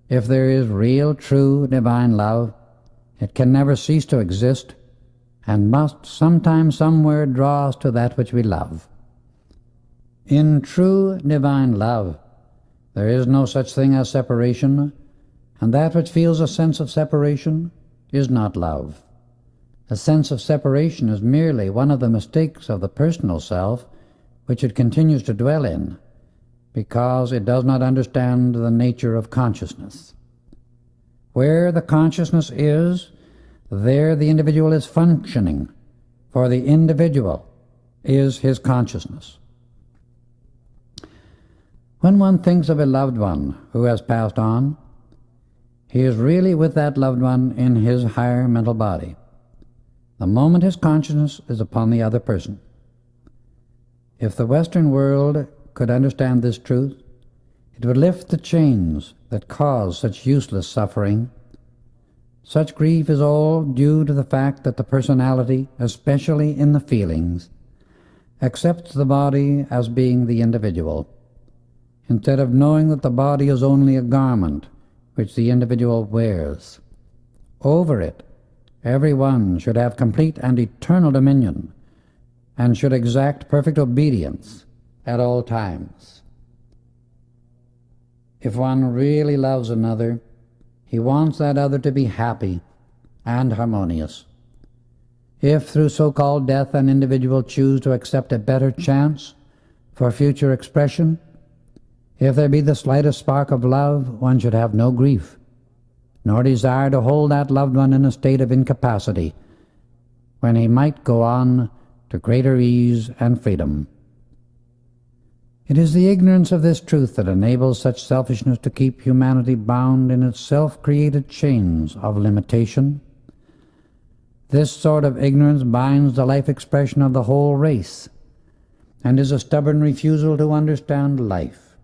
If there is real, true, divine love, it can never cease to exist, and must sometime somewhere draw us to that which we love. In true divine love, there is no such thing as separation, and that which feels a sense of separation is not love. A sense of separation is merely one of the mistakes of the personal self which it continues to dwell in, because it does not understand the nature of consciousness. Where the consciousness is, there the individual is functioning, for the individual is his consciousness. When one thinks of a loved one who has passed on, he is really with that loved one in his higher mental body, the moment his consciousness is upon the other person. If the Western world could understand this truth, it would lift the chains that cause such useless suffering Such grief is all due to the fact that the personality, especially in the feelings, accepts the body as being the individual, instead of knowing that the body is only a garment which the individual wears. Over it, everyone should have complete and eternal dominion, and should exact perfect obedience at all times. If one really loves another, he wants that other to be happy and harmonious. If through so-called death an individual choose to accept a better chance for future expression, if there be the slightest spark of love, one should have no grief, nor desire to hold that loved one in a state of incapacity, when he might go on to greater ease and freedom. It is the ignorance of this truth that enables such selfishness to keep humanity bound in its self-created chains of limitation. This sort of ignorance binds the life expression of the whole race, and is a stubborn refusal to understand life.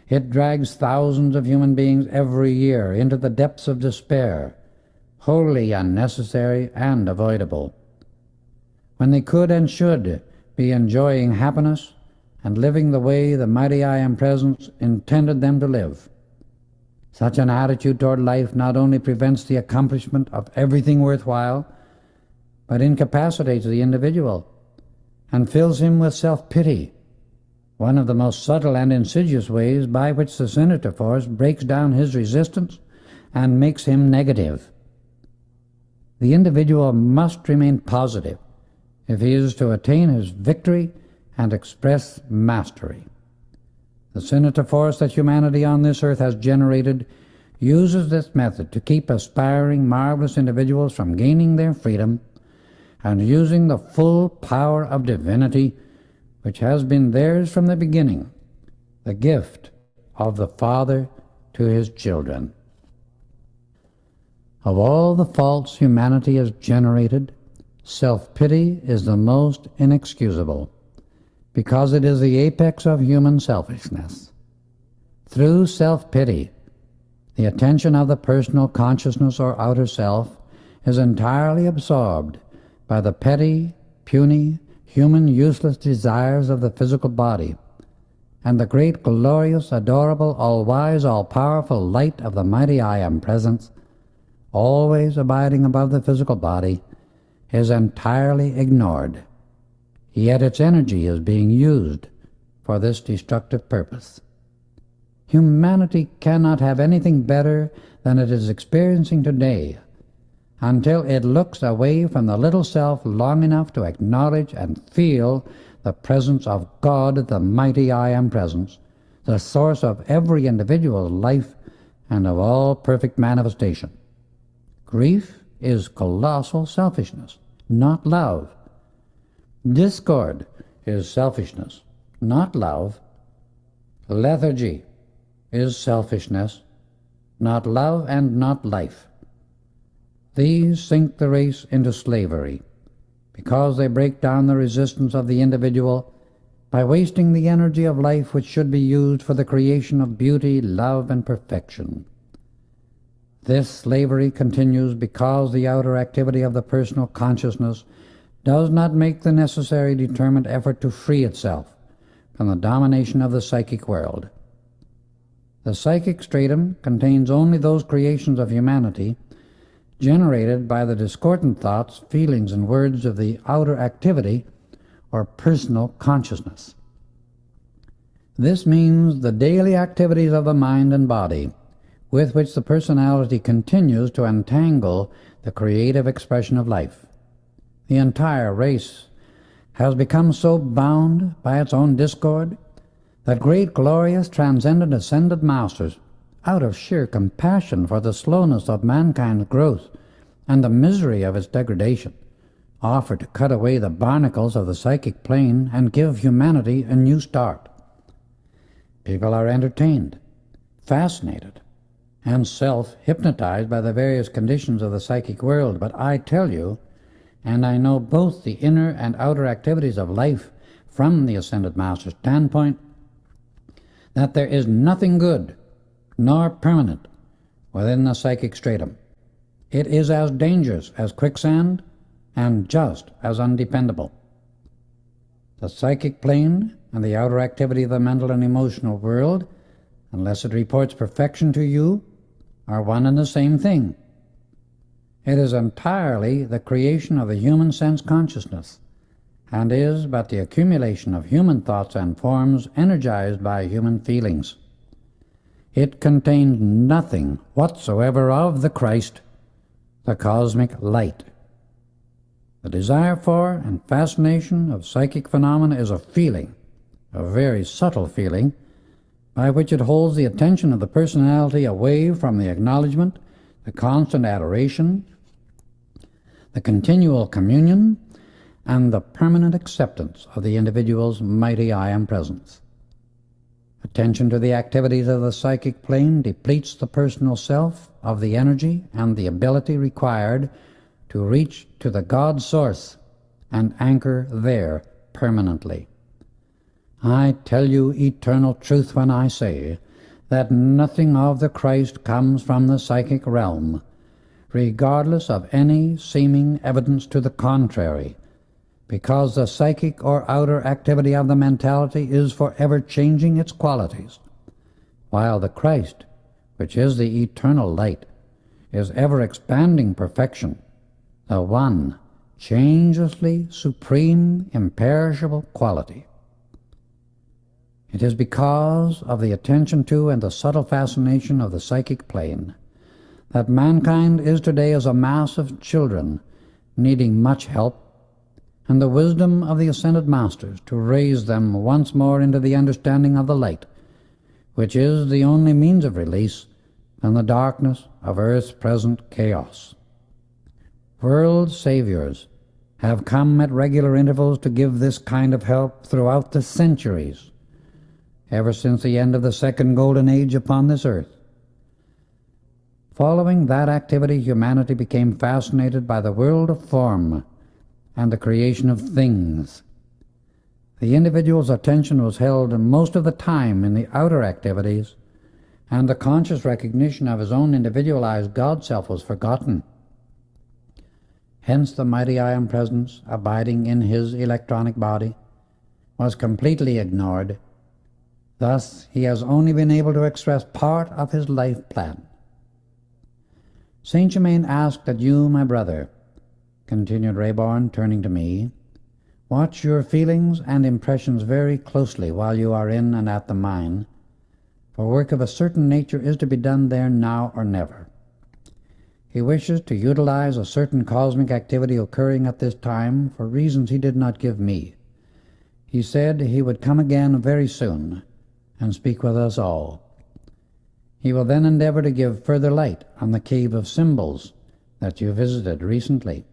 It drags thousands of human beings every year into the depths of despair, wholly unnecessary and avoidable, when they could and should be enjoying happiness and living the way the mighty I Am Presence intended them to live. Such an attitude toward life not only prevents the accomplishment of everything worthwhile, but incapacitates the individual and fills him with self-pity, one of the most subtle and insidious ways by which the senator force breaks down his resistance and makes him negative. The individual must remain positive if he is to attain his victory and express mastery. The senator force that humanity on this earth has generated uses this method to keep aspiring, marvelous individuals from gaining their freedom and using the full power of divinity which has been theirs from the beginning, the gift of the Father to his children. Of all the faults humanity has generated, self-pity is the most inexcusable, because it is the apex of human selfishness. Through self-pity, the attention of the personal consciousness or outer self is entirely absorbed by the petty, puny, human useless desires of the physical body, and the great, glorious, adorable, all-wise, all-powerful light of the mighty I Am Presence, always abiding above the physical body, is entirely ignored. Yet its energy is being used for this destructive purpose. Humanity cannot have anything better than it is experiencing today until it looks away from the little self long enough to acknowledge and feel the presence of God, the mighty I Am Presence, the source of every individual's life and of all perfect manifestation. Grief is colossal selfishness, not love. Discord is selfishness, not love. Lethargy is selfishness, not love and not life. These sink the race into slavery, because they break down the resistance of the individual by wasting the energy of life which should be used for the creation of beauty, love, and perfection. This slavery continues because the outer activity of the personal consciousness does not make the necessary determined effort to free itself from the domination of the psychic world. The psychic stratum contains only those creations of humanity generated by the discordant thoughts, feelings, and words of the outer activity or personal consciousness. This means the daily activities of the mind and body with which the personality continues to entangle the creative expression of life. The entire race has become so bound by its own discord that great, glorious, transcendent, ascended masters, out of sheer compassion for the slowness of mankind's growth and the misery of its degradation, offer to cut away the barnacles of the psychic plane and give humanity a new start. People are entertained, fascinated, and self-hypnotized by the various conditions of the psychic world, but I tell you, and I know both the inner and outer activities of life from the Ascended Master's standpoint, that there is nothing good nor permanent within the psychic stratum. It is as dangerous as quicksand and just as undependable. The psychic plane and the outer activity of the mental and emotional world, unless it reports perfection to you, are one and the same thing. It is entirely the creation of the human sense consciousness, and is but the accumulation of human thoughts and forms energized by human feelings. It contains nothing whatsoever of the Christ, the cosmic light. The desire for and fascination of psychic phenomena is a feeling, a very subtle feeling, by which it holds the attention of the personality away from the acknowledgement, the constant adoration, the continual communion, and the permanent acceptance of the individual's mighty I Am presence. Attention to the activities of the psychic plane depletes the personal self of the energy and the ability required to reach to the God source and anchor there permanently. I tell you eternal truth when I say that nothing of the Christ comes from the psychic realm, regardless of any seeming evidence to the contrary, because the psychic or outer activity of the mentality is forever changing its qualities, while the Christ, which is the eternal light, is ever expanding perfection, the one changelessly supreme, imperishable quality. It is because of the attention to and the subtle fascination of the psychic plane that mankind is today as a mass of children needing much help, and the wisdom of the ascended masters to raise them once more into the understanding of the light, which is the only means of release from the darkness of earth's present chaos. World saviors have come at regular intervals to give this kind of help throughout the centuries, ever since the end of the second golden age upon this earth. Following that activity, humanity became fascinated by the world of form and the creation of things. The individual's attention was held most of the time in the outer activities, and the conscious recognition of his own individualized God-self was forgotten. Hence the mighty I Am presence, abiding in his electronic body, was completely ignored. Thus he has only been able to express part of his life plan. Saint Germain asked that you, my brother, continued Rayborn, turning to me, watch your feelings and impressions very closely while you are in and at the mine, for work of a certain nature is to be done there now or never. He wishes to utilize a certain cosmic activity occurring at this time for reasons he did not give me. He said he would come again very soon and speak with us all. He will then endeavor to give further light on the cave of symbols that you visited recently,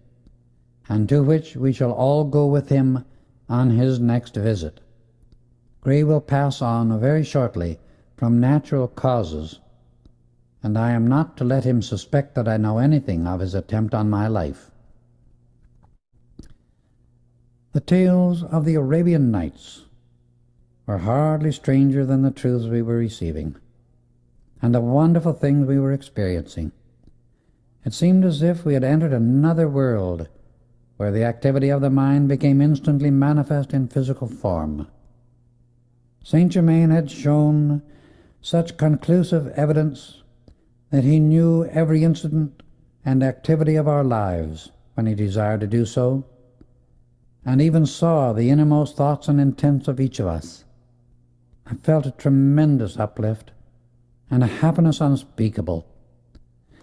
and to which we shall all go with him on his next visit. Gray will pass on very shortly from natural causes, and I am not to let him suspect that I know anything of his attempt on my life. The tales of the Arabian Nights were hardly stranger than the truths we were receiving, and the wonderful things we were experiencing. It seemed as if we had entered another world, where the activity of the mind became instantly manifest in physical form. Saint Germain had shown such conclusive evidence that he knew every incident and activity of our lives when he desired to do so, and even saw the innermost thoughts and intents of each of us. I felt a tremendous uplift and a happiness unspeakable.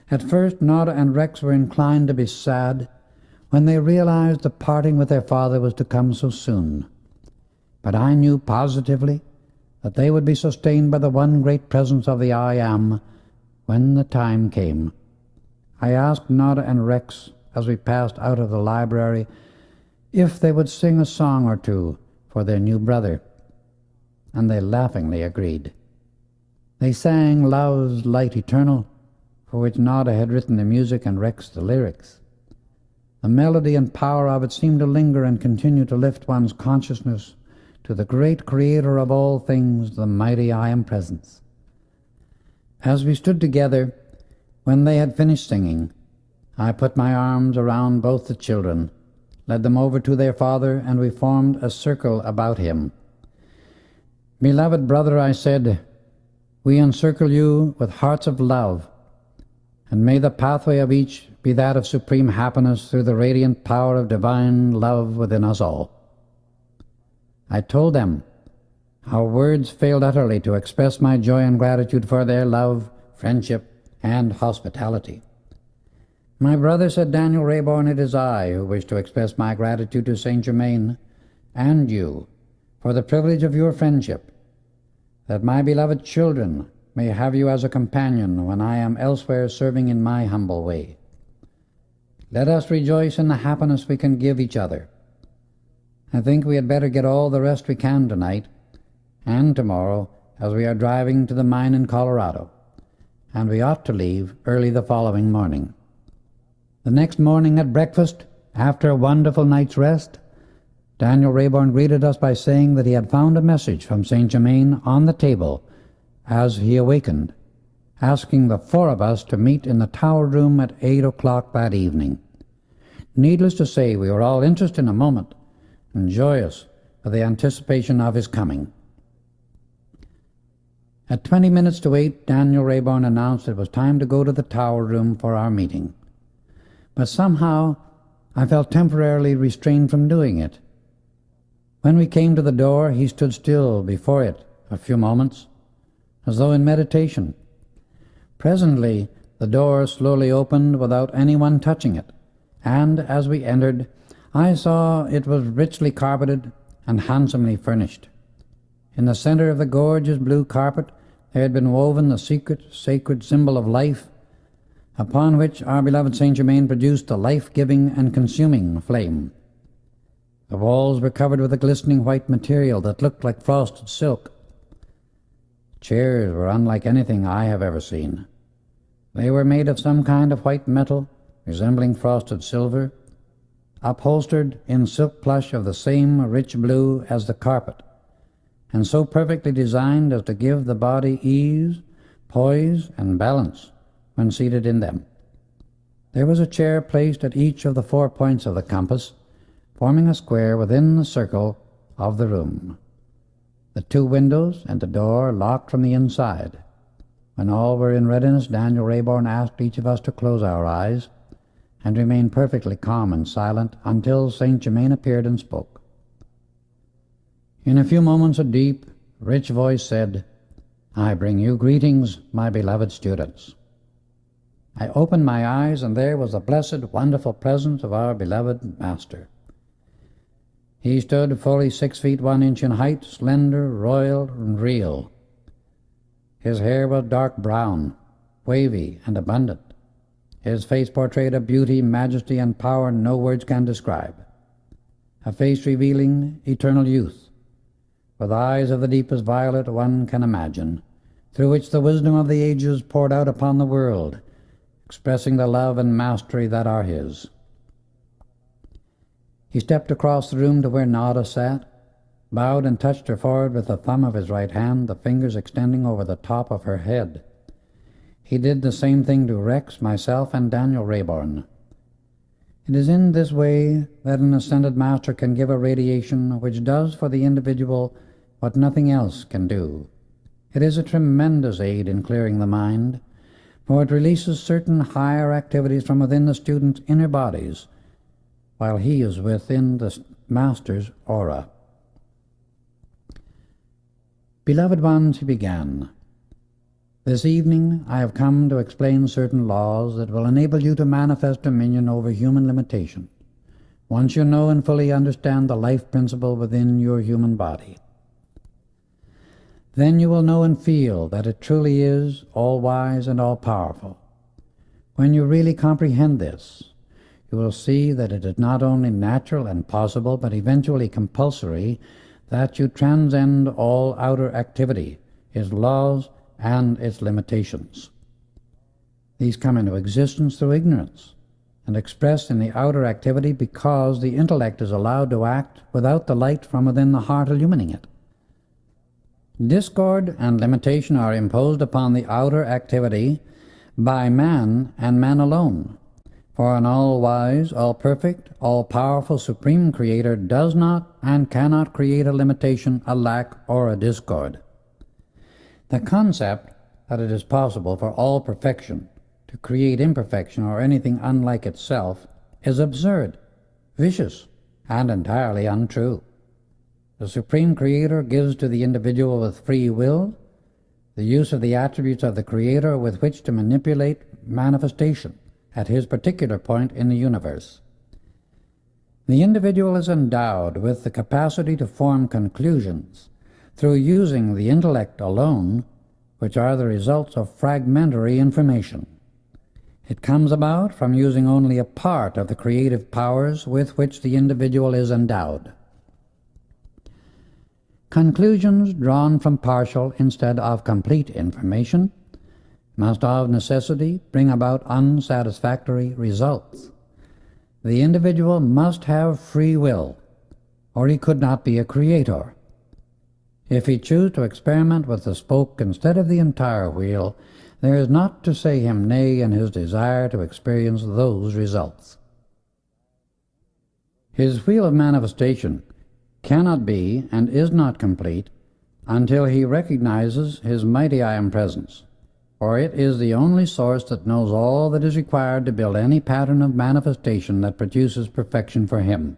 At first, Nora and Rex were inclined to be sad when they realized the parting with their father was to come so soon, but I knew positively that they would be sustained by the one great presence of the I Am when the time came. I asked Nora and Rex, as we passed out of the library, if they would sing a song or two for their new brother, and they laughingly agreed. They sang Love's Light Eternal, for which Nora had written the music and Rex the lyrics. The melody and power of it seemed to linger and continue to lift one's consciousness to the great Creator of all things, the mighty I Am presence. As we stood together, when they had finished singing, I put my arms around both the children, led them over to their father, and we formed a circle about him. "Beloved brother," I said, "we encircle you with hearts of love, and may the pathway of each be that of supreme happiness through the radiant power of divine love within us all." I told them how words failed utterly to express my joy and gratitude for their love, friendship, and hospitality. "My brother," said Daniel Rayborn, "it is I who wish to express my gratitude to Saint Germain and you for the privilege of your friendship, that my beloved children may have you as a companion when I am elsewhere serving in my humble way. Let us rejoice in the happiness we can give each other. I think we had better get all the rest we can tonight and tomorrow, as we are driving to the mine in Colorado, and we ought to leave early the following morning." The next morning at breakfast, after a wonderful night's rest, Daniel Rayborn greeted us by saying that he had found a message from Saint Germain on the table as he awakened, asking the 4 of us to meet in the tower room at 8 o'clock that evening. Needless to say, we were all interested in a moment and joyous with the anticipation of his coming. At 20 minutes to 8, Daniel Rayborn announced it was time to go to the tower room for our meeting. But somehow I felt temporarily restrained from doing it. When we came to the door, he stood still before it a few moments, as though in meditation. Presently, the door slowly opened without anyone touching it, and as we entered, I saw it was richly carpeted and handsomely furnished. In the center of the gorgeous blue carpet there had been woven the secret, sacred symbol of life, upon which our beloved Saint Germain produced a life-giving and consuming flame. The walls were covered with a glistening white material that looked like frosted silk. Chairs were unlike anything I have ever seen. They were made of some kind of white metal, resembling frosted silver, upholstered in silk plush of the same rich blue as the carpet, and so perfectly designed as to give the body ease, poise, and balance when seated in them. There was a chair placed at each of the 4 points of the compass, forming a square within the circle of the room. The 2 windows and the door locked from the inside. When all were in readiness, Daniel Rayborn asked each of us to close our eyes and remain perfectly calm and silent until Saint Germain appeared and spoke. In a few moments a deep, rich voice said, "I bring you greetings, my beloved students." I opened my eyes, and there was the blessed, wonderful presence of our beloved Master. He stood fully 6 feet 1 inch in height, slender, royal, and real. His hair was dark brown, wavy, and abundant. His face portrayed a beauty, majesty, and power no words can describe. A face revealing eternal youth, with eyes of the deepest violet one can imagine, through which the wisdom of the ages poured out upon the world, expressing the love and mastery that are his. He stepped across the room to where Nada sat, bowed and touched her forehead with the thumb of his right hand, the fingers extending over the top of her head. He did the same thing to Rex, myself, and Daniel Rayborn. It is in this way that an ascended master can give a radiation which does for the individual what nothing else can do. It is a tremendous aid in clearing the mind, for it releases certain higher activities from within the student's inner bodies, while he is within the Master's aura. "Beloved ones," he began, "this evening I have come to explain certain laws that will enable you to manifest dominion over human limitation, once you know and fully understand the life principle within your human body. Then you will know and feel that it truly is all-wise and all-powerful. When you really comprehend this, you will see that it is not only natural and possible, but eventually compulsory, that you transcend all outer activity, its laws, and its limitations. These come into existence through ignorance, and expressed in the outer activity because the intellect is allowed to act without the light from within the heart illumining it. Discord and limitation are imposed upon the outer activity by man and man alone, For an all-wise, all-perfect, all-powerful Supreme Creator does not and cannot create a limitation, a lack, or a discord. The concept that it is possible for all perfection to create imperfection or anything unlike itself is absurd, vicious, and entirely untrue. The Supreme Creator gives to the individual with free will the use of the attributes of the Creator with which to manipulate manifestation at his particular point in the universe. The individual is endowed with the capacity to form conclusions through using the intellect alone, which are the results of fragmentary information. It comes about from using only a part of the creative powers with which the individual is endowed. Conclusions drawn from partial instead of complete information must of necessity bring about unsatisfactory results. The individual must have free will, or he could not be a creator. If he choose to experiment with the spoke instead of the entire wheel, there is not to say him nay in his desire to experience those results. His wheel of manifestation cannot be and is not complete until he recognizes his mighty I Am Presence, for it is the only source that knows all that is required to build any pattern of manifestation that produces perfection for him.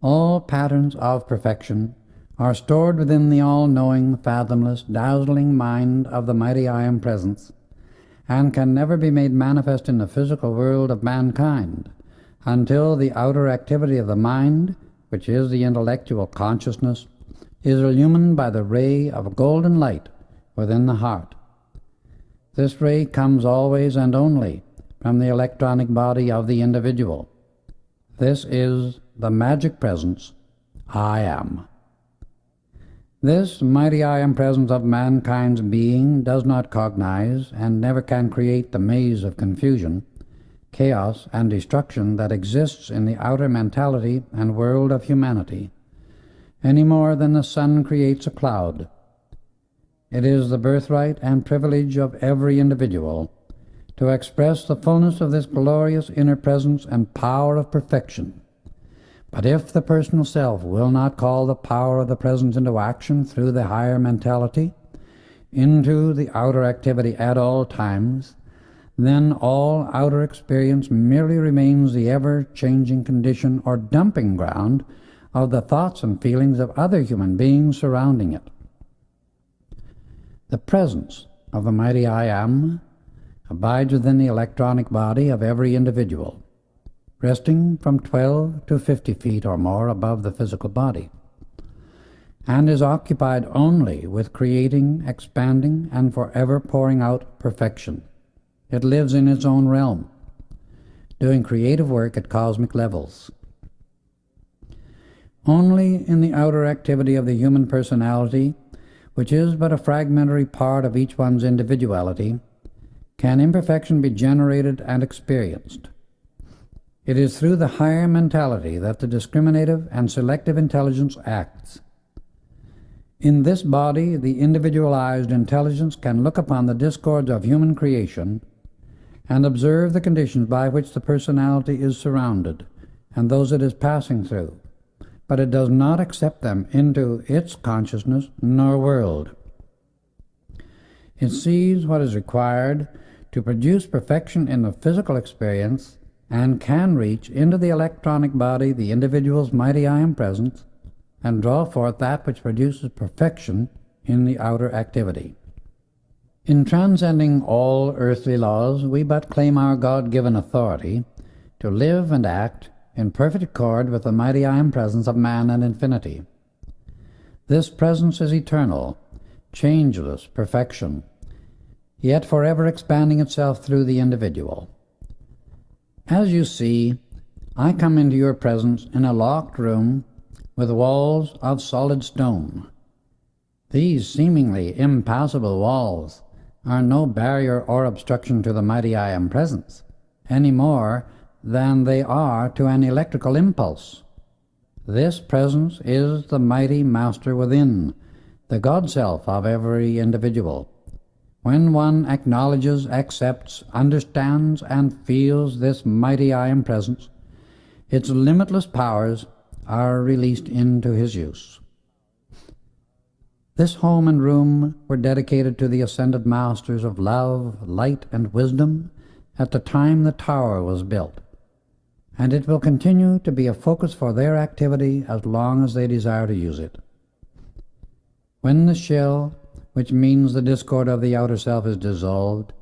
All patterns of perfection are stored within the all-knowing, fathomless, dazzling mind of the mighty I Am Presence, and can never be made manifest in the physical world of mankind until the outer activity of the mind, which is the intellectual consciousness, is illumined by the ray of golden light within the heart. This ray comes always and only from the electronic body of the individual. This is the magic presence, I Am. This mighty I Am Presence of mankind's being does not cognize and never can create the maze of confusion, chaos, and destruction that exists in the outer mentality and world of humanity, any more than the sun creates a cloud. It is the birthright and privilege of every individual to express the fullness of this glorious inner presence and power of perfection. But if the personal self will not call the power of the presence into action through the higher mentality, into the outer activity at all times, then all outer experience merely remains the ever-changing condition or dumping ground of the thoughts and feelings of other human beings surrounding it. The presence of the mighty I Am abides within the electronic body of every individual, resting from 12 to 50 feet or more above the physical body, and is occupied only with creating, expanding, and forever pouring out perfection. It lives in its own realm, doing creative work at cosmic levels. Only in the outer activity of the human personality, which is but a fragmentary part of each one's individuality, can imperfection be generated and experienced. It is through the higher mentality that the discriminative and selective intelligence acts. In this body, the individualized intelligence can look upon the discords of human creation and observe the conditions by which the personality is surrounded and those it is passing through, but it does not accept them into its consciousness nor world. It sees what is required to produce perfection in the physical experience and can reach into the electronic body, the individual's mighty I Am Presence, and draw forth that which produces perfection in the outer activity. In transcending all earthly laws, we but claim our God-given authority to live and act in perfect accord with the mighty I Am Presence of man and infinity. This presence is eternal, changeless perfection, yet forever expanding itself through the individual. As you see, I come into your presence in a locked room with walls of solid stone. These seemingly impassable walls are no barrier or obstruction to the mighty I Am Presence, any more than they are to an electrical impulse. This presence is the mighty Master within, the God-self of every individual, When one acknowledges, accepts, understands, and feels this mighty I Am Presence, its limitless powers are released into his use. This home and room were dedicated to the ascended masters of love, light, and wisdom at the time the tower was built, and it will continue to be a focus for their activity as long as they desire to use it. When the shell, which means the discord of the outer self, is dissolved,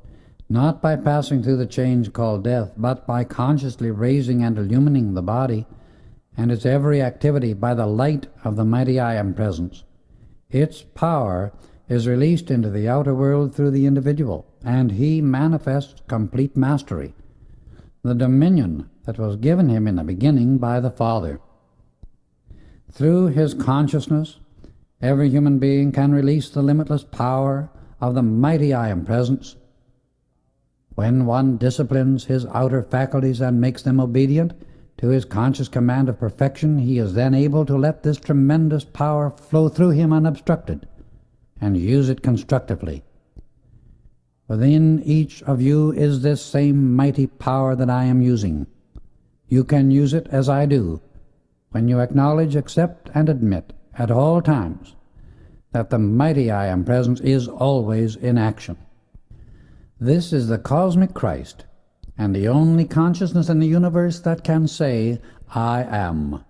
not by passing through the change called death, but by consciously raising and illumining the body and its every activity by the light of the mighty I Am Presence, its power is released into the outer world through the individual, and he manifests complete mastery, the dominion that was given him in the beginning by the Father. Through his consciousness, every human being can release the limitless power of the mighty I Am Presence. When one disciplines his outer faculties and makes them obedient to his conscious command of perfection, he is then able to let this tremendous power flow through him unobstructed and use it constructively. Within each of you is this same mighty power that I am using. You can use it as I do, when you acknowledge, accept, and admit at all times that the mighty I Am Presence is always in action. This is the cosmic Christ, and the only consciousness in the universe that can say, I am.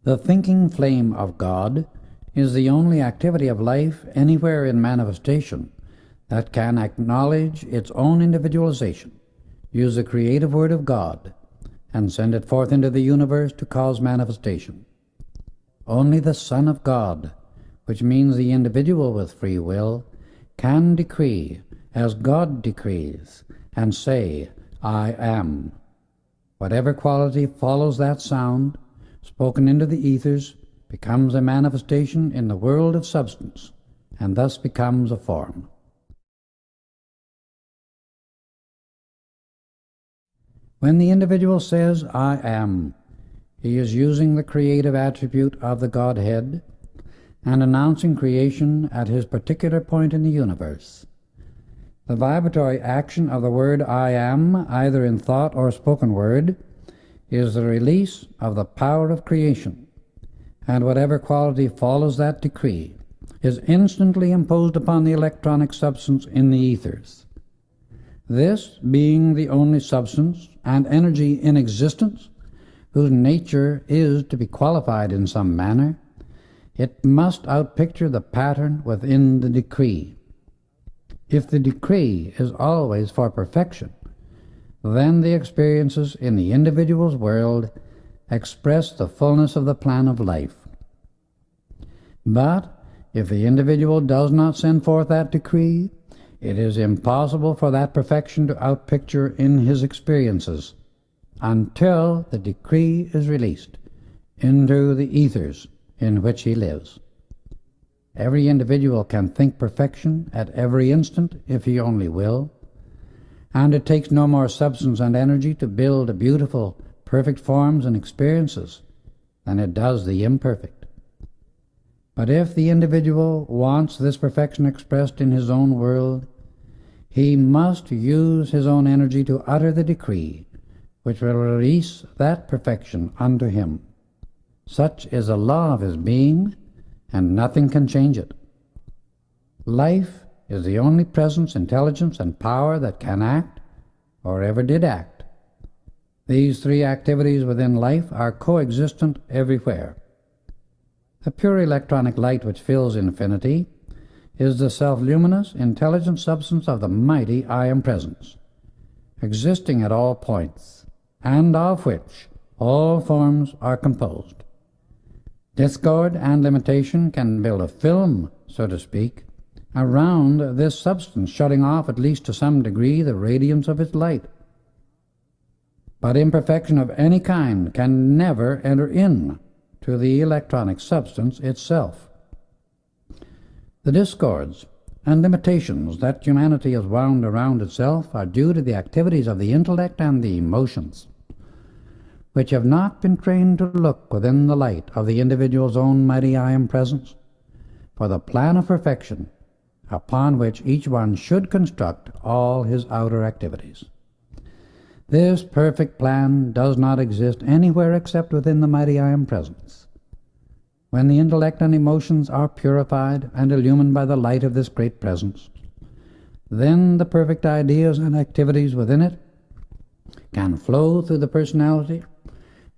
The thinking flame of God is the only activity of life anywhere in manifestation that can acknowledge its own individualization, use the creative word of God, and send it forth into the universe to cause manifestation. Only the Son of God, which means the individual with free will, can decree as God decrees and say, I am. Whatever quality follows that sound, spoken into the ethers, becomes a manifestation in the world of substance, and thus becomes a form. When the individual says, I am, he is using the creative attribute of the Godhead and announcing creation at his particular point in the universe. The vibratory action of the word I am, either in thought or spoken word, is the release of the power of creation, and whatever quality follows that decree is instantly imposed upon the electronic substance in the ethers. This being the only substance and energy in existence whose nature is to be qualified in some manner, it must outpicture the pattern within the decree. If the decree is always for perfection, then the experiences in the individual's world express the fullness of the plan of life. But if the individual does not send forth that decree, it is impossible for that perfection to outpicture in his experiences until the decree is released into the ethers in which he lives. Every individual can think perfection at every instant if he only will, and it takes no more substance and energy to build beautiful, perfect forms and experiences than it does the imperfect. But if the individual wants this perfection expressed in his own world, he must use his own energy to utter the decree which will release that perfection unto him. Such is the law of his being, and nothing can change it. Life is the only presence, intelligence, and power that can act, or ever did act. These three activities within life are coexistent everywhere. The pure electronic light which fills infinity is the self-luminous, intelligent substance of the mighty I Am Presence, existing at all points, and of which all forms are composed. Discord and limitation can build a film, so to speak, around this substance, shutting off at least to some degree the radiance of its light. But imperfection of any kind can never enter in to the electronic substance itself. The discords and limitations that humanity has wound around itself are due to the activities of the intellect and the emotions, which have not been trained to look within the light of the individual's own mighty I Am Presence for the plan of perfection upon which each one should construct all his outer activities. This perfect plan does not exist anywhere except within the mighty I Am Presence. When the intellect and emotions are purified and illumined by the light of this great presence, then the perfect ideas and activities within it can flow through the personality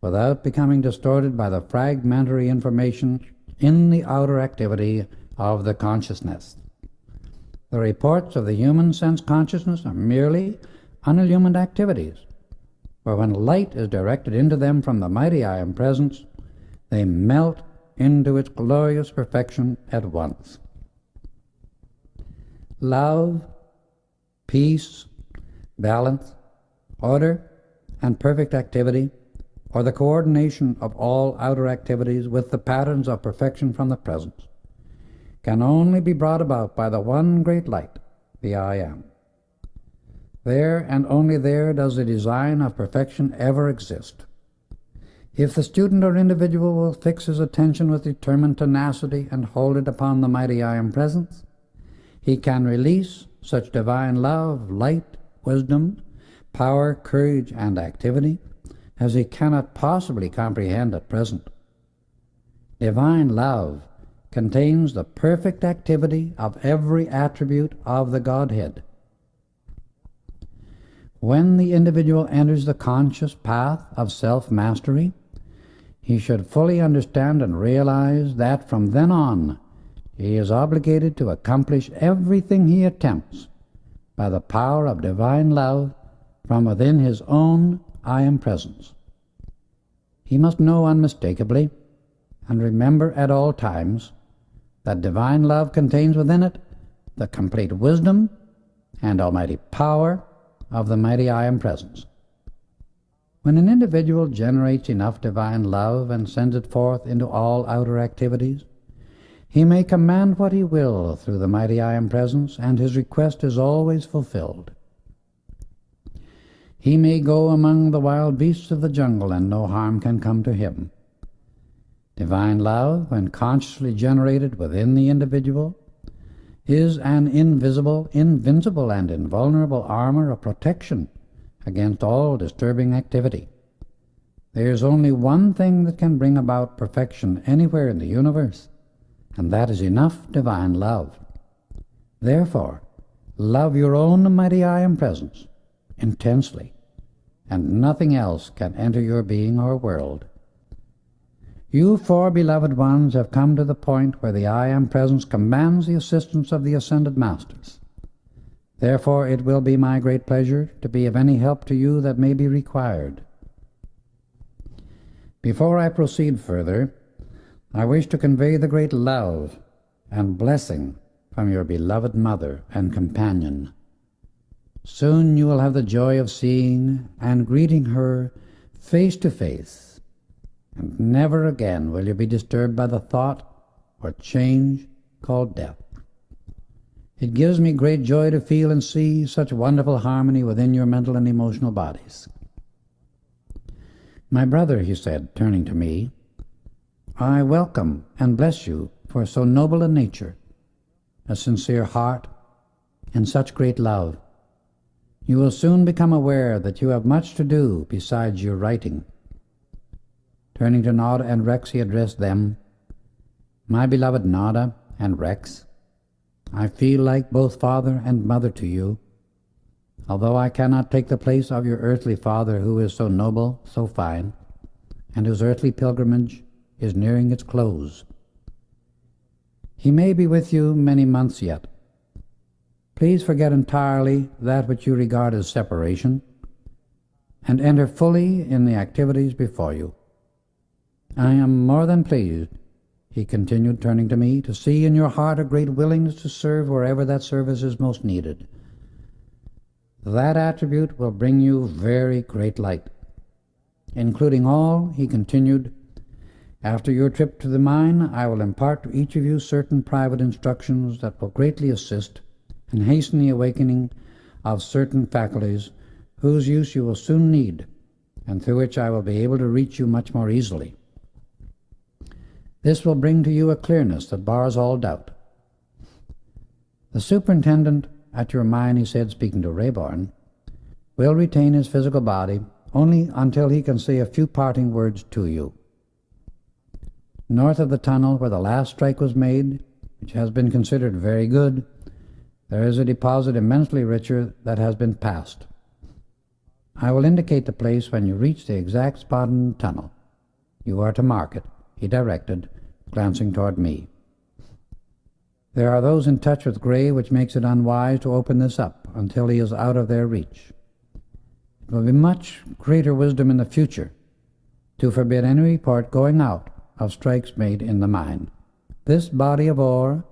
without becoming distorted by the fragmentary information in the outer activity of the consciousness. The reports of the human sense consciousness are merely unillumined activities, for when light is directed into them from the mighty I Am Presence, they melt into its glorious perfection at once. Love, peace, balance, order, and perfect activity, or the coordination of all outer activities with the patterns of perfection from the presence, can only be brought about by the one great light, the I Am. There and only there does the design of perfection ever exist. If the student or individual will fix his attention with determined tenacity and hold it upon the mighty I Am Presence, he can release such divine love, light, wisdom, power, courage, and activity as he cannot possibly comprehend at present. Divine love contains the perfect activity of every attribute of the Godhead. When the individual enters the conscious path of self-mastery, he should fully understand and realize that from then on he is obligated to accomplish everything he attempts by the power of divine love from within his own I Am Presence. He must know unmistakably and remember at all times that divine love contains within it the complete wisdom and almighty power of the mighty I Am Presence. When an individual generates enough divine love and sends it forth into all outer activities, he may command what he will through the mighty I Am Presence, and his request is always fulfilled. He may go among the wild beasts of the jungle, and no harm can come to him. Divine love, when consciously generated within the individual, is an invisible, invincible, and invulnerable armor of protection against all disturbing activity. There is only one thing that can bring about perfection anywhere in the universe, and that is enough divine love. Therefore, love your own mighty I Am Presence intensely, and nothing else can enter your being or world. You four beloved ones have come to the point where the I Am Presence commands the assistance of the Ascended Masters. Therefore it will be my great pleasure to be of any help to you that may be required. Before I proceed further, I wish to convey the great love and blessing from your beloved mother and companion. Soon you will have the joy of seeing and greeting her face to face, and never again will you be disturbed by the thought or change called death. It gives me great joy to feel and see such wonderful harmony within your mental and emotional bodies. My brother, he said, turning to me, I welcome and bless you for so noble a nature, a sincere heart, and such great love. You will soon become aware that you have much to do besides your writing. Turning to Nada and Rex, he addressed them. My beloved Nada and Rex, I feel like both father and mother to you, although I cannot take the place of your earthly father, who is so noble, so fine, and whose earthly pilgrimage is nearing its close. He may be with you many months yet. Please forget entirely that which you regard as separation, and enter fully in the activities before you. I am more than pleased, he continued, turning to me, to see in your heart a great willingness to serve wherever that service is most needed. That attribute will bring you very great light, including all, he continued, after your trip to the mine, I will impart to each of you certain private instructions that will greatly assist and hasten the awakening of certain faculties whose use you will soon need, and through which I will be able to reach you much more easily. This will bring to you a clearness that bars all doubt. The superintendent at your mine, he said, speaking to Rayborn, will retain his physical body only until he can say a few parting words to you. North of the tunnel where the last strike was made, which has been considered very good, there is a deposit immensely richer that has been passed. I will indicate the place when you reach the exact spot in the tunnel. You are to mark it, he directed, glancing toward me. There are those in touch with Gray, which makes it unwise to open this up until he is out of their reach. It will be much greater wisdom in the future to forbid any report going out of strikes made in the mine. This body of ore,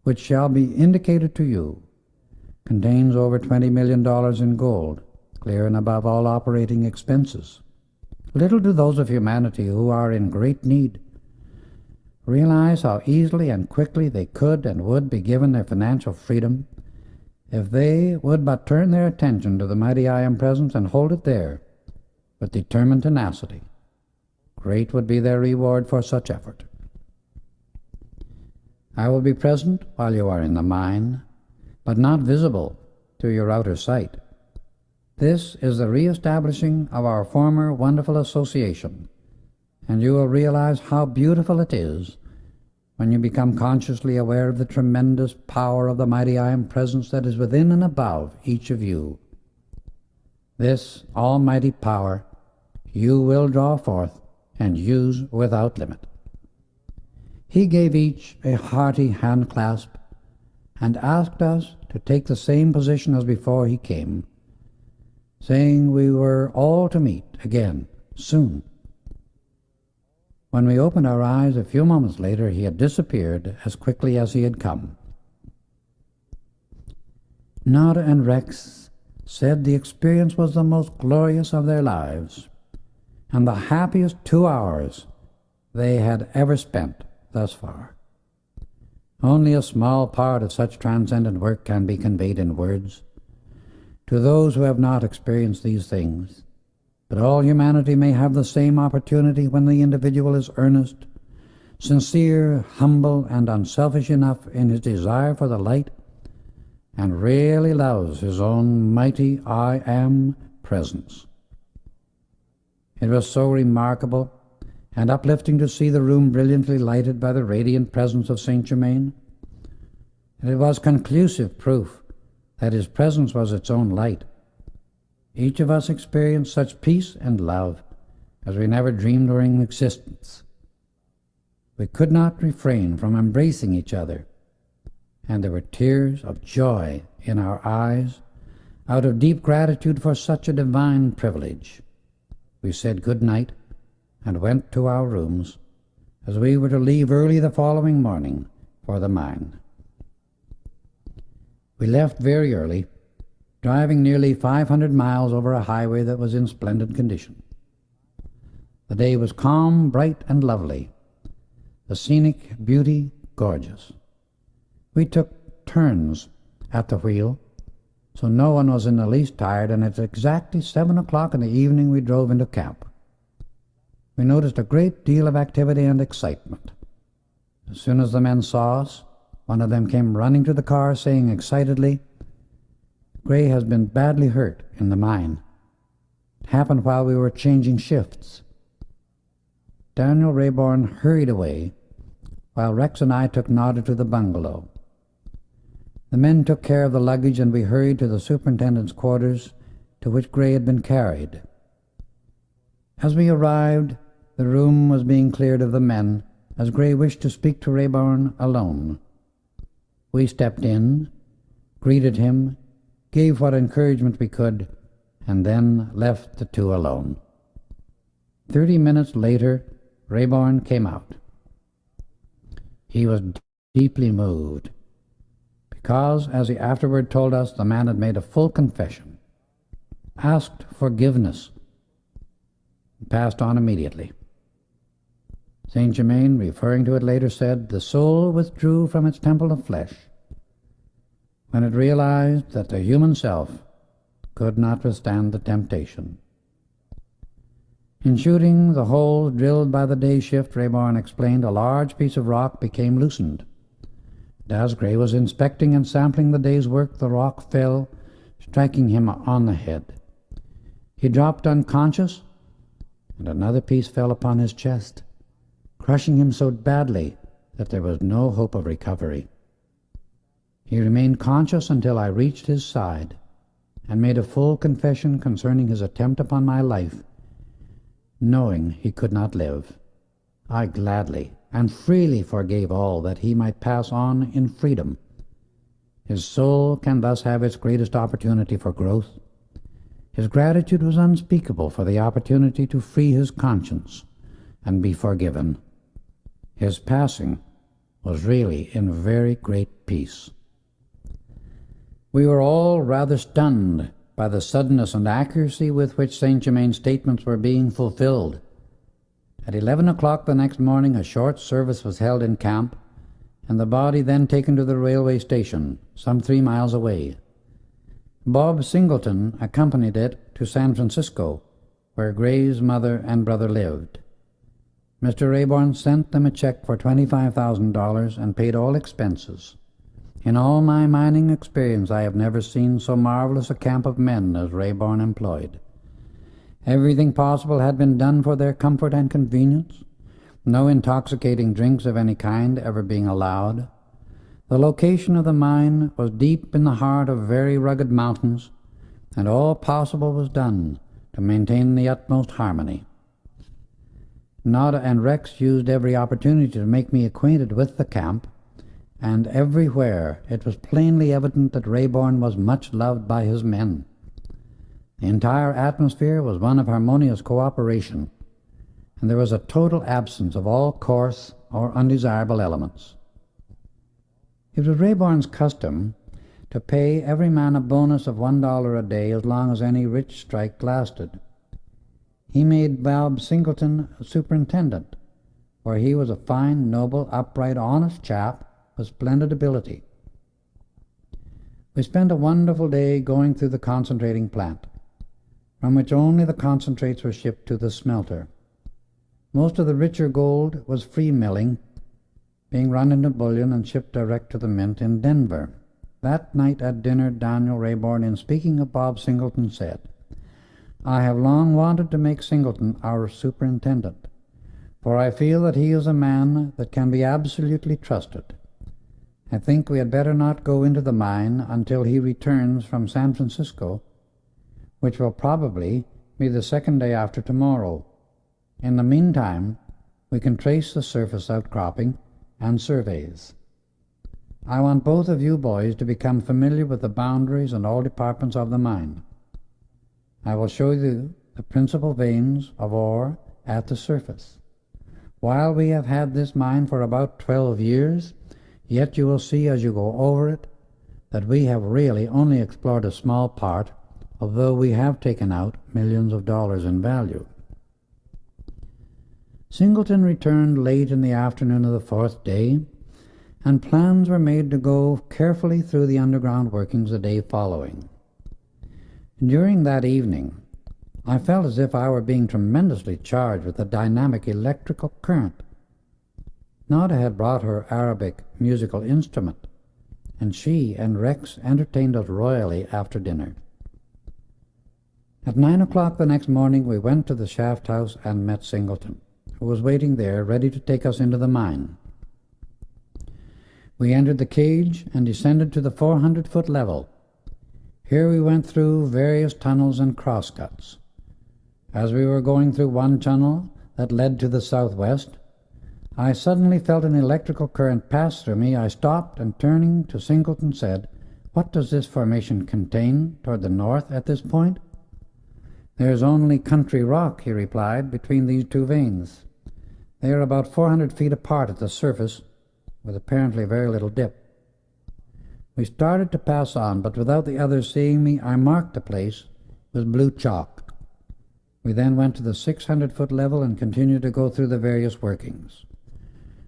which shall be indicated to you, contains over $20 million in gold, clear and above all operating expenses. Little do those of humanity who are in great need realize how easily and quickly they could and would be given their financial freedom if they would but turn their attention to the mighty I Am Presence and hold it there with determined tenacity. Great would be their reward for such effort. I will be present while you are in the mine, but not visible to your outer sight. This is the re-establishing of our former wonderful association, and you will realize how beautiful it is when you become consciously aware of the tremendous power of the mighty I Am Presence that is within and above each of you. This almighty power you will draw forth and use without limit. He gave each a hearty hand clasp and asked us to take the same position as before he came, saying we were all to meet again soon. When we opened our eyes a few moments later, he had disappeared as quickly as he had come. Nada and Rex said the experience was the most glorious of their lives and the happiest 2 hours they had ever spent thus far. Only a small part of such transcendent work can be conveyed in words to those who have not experienced these things, but all humanity may have the same opportunity when the individual is earnest, sincere, humble, and unselfish enough in his desire for the light, and really loves his own mighty I Am Presence. It was so remarkable and uplifting to see the room brilliantly lighted by the radiant presence of Saint Germain. And it was conclusive proof that his presence was its own light. Each of us experienced such peace and love as we never dreamed were in existence. We could not refrain from embracing each other, and there were tears of joy in our eyes out of deep gratitude for such a divine privilege. We said good night and went to our rooms, as we were to leave early the following morning for the mine. We left very early, driving nearly 500 miles over a highway that was in splendid condition. The day was calm, bright, and lovely, the scenic beauty gorgeous. We took turns at the wheel, so no one was in the least tired, and at exactly 7 o'clock in the evening we drove into camp. We noticed a great deal of activity and excitement. As soon as the men saw us, one of them came running to the car, saying excitedly, "Gray has been badly hurt in the mine. It happened while we were changing shifts." Daniel Rayborn hurried away, while Rex and I took Nada to the bungalow. The men took care of the luggage, and we hurried to the superintendent's quarters, to which Gray had been carried. As we arrived, the room was being cleared of the men, as Gray wished to speak to Rayborn alone. We stepped in, greeted him, gave what encouragement we could, and then left the two alone. 30 minutes later, Rayborn came out. He was deeply moved, because, as he afterward told us, the man had made a full confession, asked forgiveness, and passed on immediately. Saint Germain, referring to it later, said, "The soul withdrew from its temple of flesh when it realized that the human self could not withstand the temptation." In shooting the holes drilled by the day shift, Rayborn explained, a large piece of rock became loosened. as Gray was inspecting and sampling the day's work, the rock fell, striking him on the head. He dropped unconscious, and another piece fell upon his chest, crushing him so badly that there was no hope of recovery. He remained conscious until I reached his side and made a full confession concerning his attempt upon my life, knowing he could not live. I gladly and freely forgave all that he might pass on in freedom. His soul can thus have its greatest opportunity for growth. His gratitude was unspeakable for the opportunity to free his conscience and be forgiven. His passing was really in very great peace. We were all rather stunned by the suddenness and accuracy with which St. Germain's statements were being fulfilled. At 11 o'clock the next morning a short service was held in camp, and the body then taken to the railway station, some 3 miles away. Bob Singleton accompanied it to San Francisco, where Gray's mother and brother lived. Mr. Rayborn sent them a check for $25,000 and paid all expenses. In all my mining experience I have never seen so marvelous a camp of men as Rayborn employed. Everything possible had been done for their comfort and convenience, no intoxicating drinks of any kind ever being allowed. The location of the mine was deep in the heart of very rugged mountains, and all possible was done to maintain the utmost harmony. Nada and Rex used every opportunity to make me acquainted with the camp, and everywhere it was plainly evident that Rayborn was much loved by his men. The entire atmosphere was one of harmonious cooperation, and there was a total absence of all coarse or undesirable elements. It was Rayborn's custom to pay every man a bonus of $1 a day as long as any rich strike lasted. He made Bob Singleton a superintendent, where he was a fine, noble, upright, honest chap with splendid ability. We spent a wonderful day going through the concentrating plant, from which only the concentrates were shipped to the smelter. Most of the richer gold was free milling, being run into bullion and shipped direct to the mint in Denver. That night at dinner, Daniel Rayborn, in speaking of Bob Singleton, said, "I have long wanted to make Singleton our superintendent, for I feel that he is a man that can be absolutely trusted. I think we had better not go into the mine until he returns from San Francisco, which will probably be the second day after tomorrow. In the meantime, we can trace the surface outcropping and surveys. I want both of you boys to become familiar with the boundaries and all departments of the mine. I will show you the principal veins of ore at the surface. While we have had this mine for about 12 years, yet you will see as you go over it that we have really only explored a small part, although we have taken out millions of dollars in value." Singleton returned late in the afternoon of the 4th day, and plans were made to go carefully through the underground workings the day following. During that evening, I felt as if I were being tremendously charged with a dynamic electrical current. Nada had brought her Arabic musical instrument, and she and Rex entertained us royally after dinner. At 9 o'clock the next morning we went to the shaft house and met Singleton, who was waiting there ready to take us into the mine. We entered the cage and descended to the 400-foot level. Here we went through various tunnels and crosscuts. As we were going through one tunnel that led to the southwest, I suddenly felt an electrical current pass through me. I stopped and, turning to Singleton, said, "What does this formation contain toward the north at this point?" "There's only country rock," he replied, "between these two veins. They are about 400 feet apart at the surface, with apparently very little dip." We started to pass on, but without the others seeing me, I marked the place with blue chalk. We then went to the 600-foot level and continued to go through the various workings.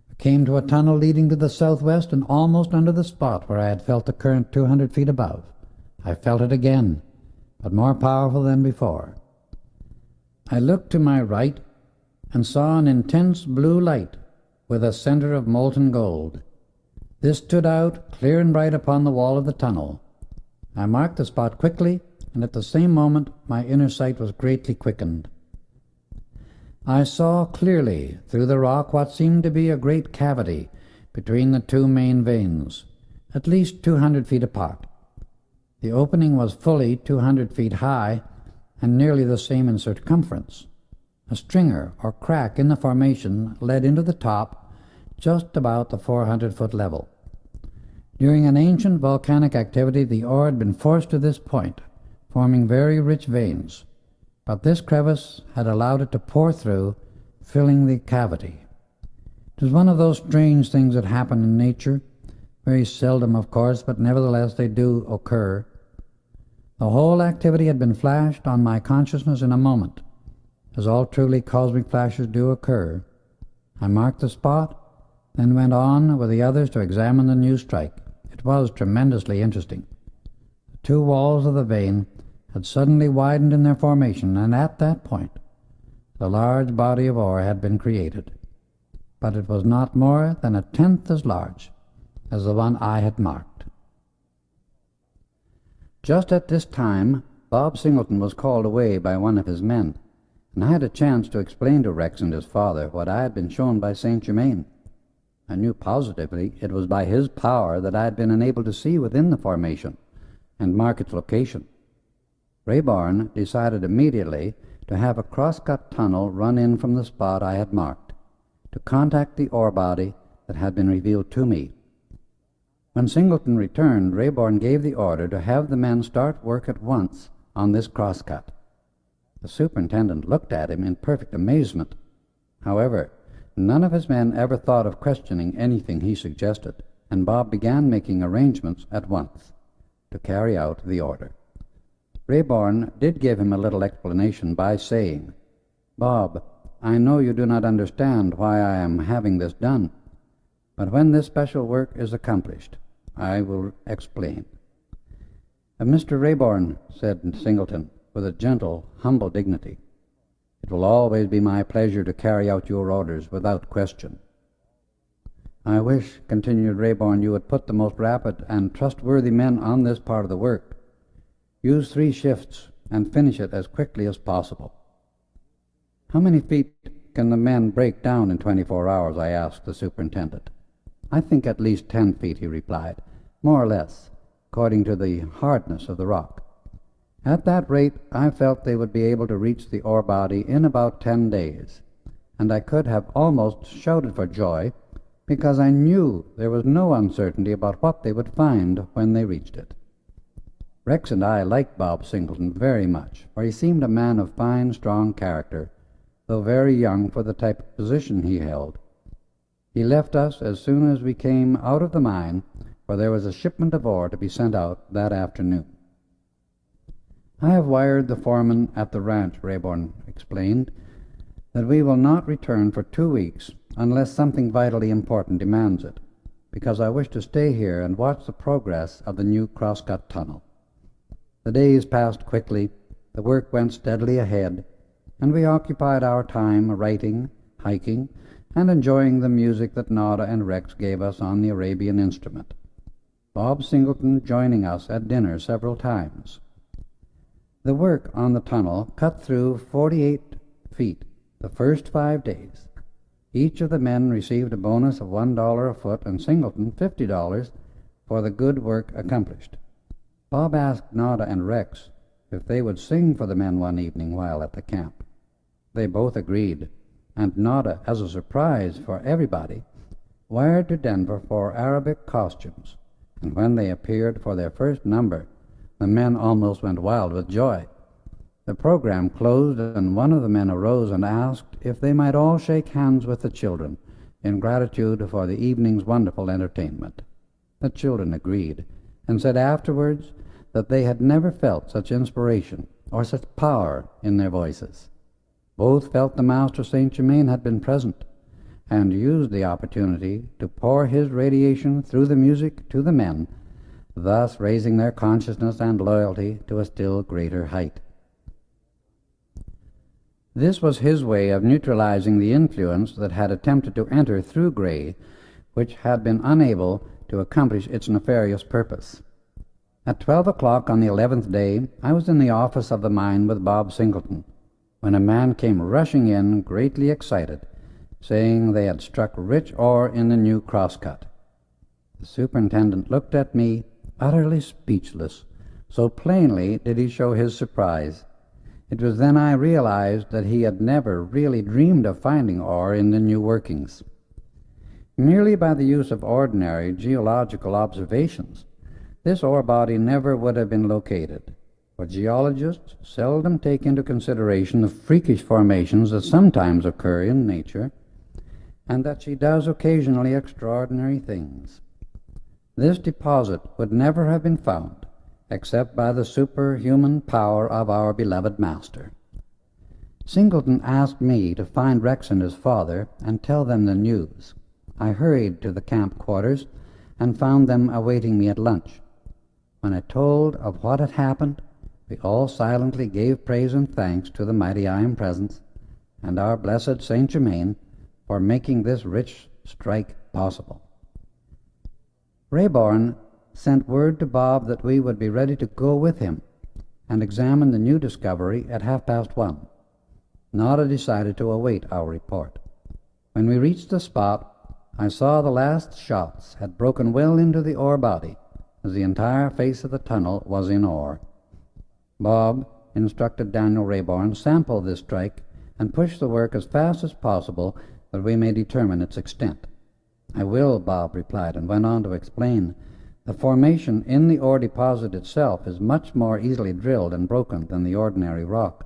I came to a tunnel leading to the southwest, and almost under the spot where I had felt the current 200 feet above, I felt it again, but more powerful than before. I looked to my right and saw an intense blue light with a center of molten gold. This stood out clear and bright upon the wall of the tunnel. I marked the spot quickly, and at the same moment my inner sight was greatly quickened. I saw clearly through the rock what seemed to be a great cavity between the two main veins, at least 200 feet apart. The opening was fully 200 feet high and nearly the same in circumference. A stringer or crack in the formation led into the top just about the 400-foot level. During an ancient volcanic activity, the ore had been forced to this point, forming very rich veins, but this crevice had allowed it to pour through, filling the cavity. It was one of those strange things that happen in nature, very seldom, of course, but nevertheless they do occur. The whole activity had been flashed on my consciousness in a moment, as all truly cosmic flashes do occur. I marked the spot, then went on with the others to examine the new strike. It was tremendously interesting. The two walls of the vein had suddenly widened in their formation, and at that point the large body of ore had been created. But it was not more than a tenth as large as the one I had marked. Just at this time, Bob Singleton was called away by one of his men, and I had a chance to explain to Rex and his father what I had been shown by Saint Germain. I knew positively it was by his power that I had been enabled to see within the formation and mark its location. Rayborn decided immediately to have a cross-cut tunnel run in from the spot I had marked, to contact the ore body that had been revealed to me. When Singleton returned, Rayborn gave the order to have the men start work at once on this cross-cut. The superintendent looked at him in perfect amazement. However, none of his men ever thought of questioning anything he suggested, and Bob began making arrangements at once to carry out the order. Rayborn did give him a little explanation by saying, "Bob, I know you do not understand why I am having this done, but when this special work is accomplished, I will explain." "Mr. Rayborn," said Singleton, with a gentle, humble dignity, "it will always be my pleasure to carry out your orders without question." "I wish," continued Rayborn, "you would put the most rapid and trustworthy men on this part of the work. Use 3 shifts and finish it as quickly as possible." "How many feet can the men break down in 24 hours?" I asked the superintendent. "I think at least 10 feet," he replied, "more or less, according to the hardness of the rock. At that rate, I felt they would be able to reach the ore body in about 10 days, and I could have almost shouted for joy, because I knew there was no uncertainty about what they would find when they reached it." Rex and I liked Bob Singleton very much, for he seemed a man of fine, strong character, though very young for the type of position he held. He left us as soon as we came out of the mine, for there was a shipment of ore to be sent out that afternoon. "I have wired the foreman at the ranch," Rayborn explained, "that we will not return for 2 weeks unless something vitally important demands it, because I wish to stay here and watch the progress of the new cross-cut tunnel." The days passed quickly, the work went steadily ahead, and we occupied our time writing, hiking, and enjoying the music that Nada and Rex gave us on the Arabian instrument, Bob Singleton joining us at dinner several times. The work on the tunnel cut through 48 feet the first 5 days. Each of the men received a bonus of $1 a foot, and Singleton $50 for the good work accomplished. Bob asked Nada and Rex if they would sing for the men one evening while at the camp. They both agreed, and Nada, as a surprise for everybody, wired to Denver for Arabic costumes, and when they appeared for their first number, the men almost went wild with joy. The program closed, and one of the men arose and asked if they might all shake hands with the children in gratitude for the evening's wonderful entertainment. The children agreed, and said afterwards that they had never felt such inspiration or such power in their voices. Both felt the Master Saint Germain had been present, and used the opportunity to pour his radiation through the music to the men, thus raising their consciousness and loyalty to a still greater height. This was his way of neutralizing the influence that had attempted to enter through Gray, which had been unable to to accomplish its nefarious purpose. At 12 o'clock on the 11th day, I was in the office of the mine with Bob Singleton, when a man came rushing in, greatly excited, saying they had struck rich ore in the new crosscut. The superintendent looked at me, utterly speechless, so plainly did he show his surprise. It was then I realized that he had never really dreamed of finding ore in the new workings. Merely by the use of ordinary geological observations, this ore body never would have been located, for geologists seldom take into consideration the freakish formations that sometimes occur in nature, and that she does occasionally extraordinary things. This deposit would never have been found except by the superhuman power of our beloved master. Singleton asked me to find Rex and his father and tell them the news. I hurried to the camp quarters and found them awaiting me at lunch. When I told of what had happened, we all silently gave praise and thanks to the mighty I Am Presence and our blessed Saint Germain for making this rich strike possible. Rayborn sent word to Bob that we would be ready to go with him and examine the new discovery at 1:30. Nada decided to await our report. When we reached the spot, I saw the last shots had broken well into the ore body, as the entire face of the tunnel was in ore. Bob instructed Daniel Rayborn sample this strike and push the work as fast as possible that we may determine its extent. I will, Bob replied, and went on to explain. The formation in the ore deposit itself is much more easily drilled and broken than the ordinary rock.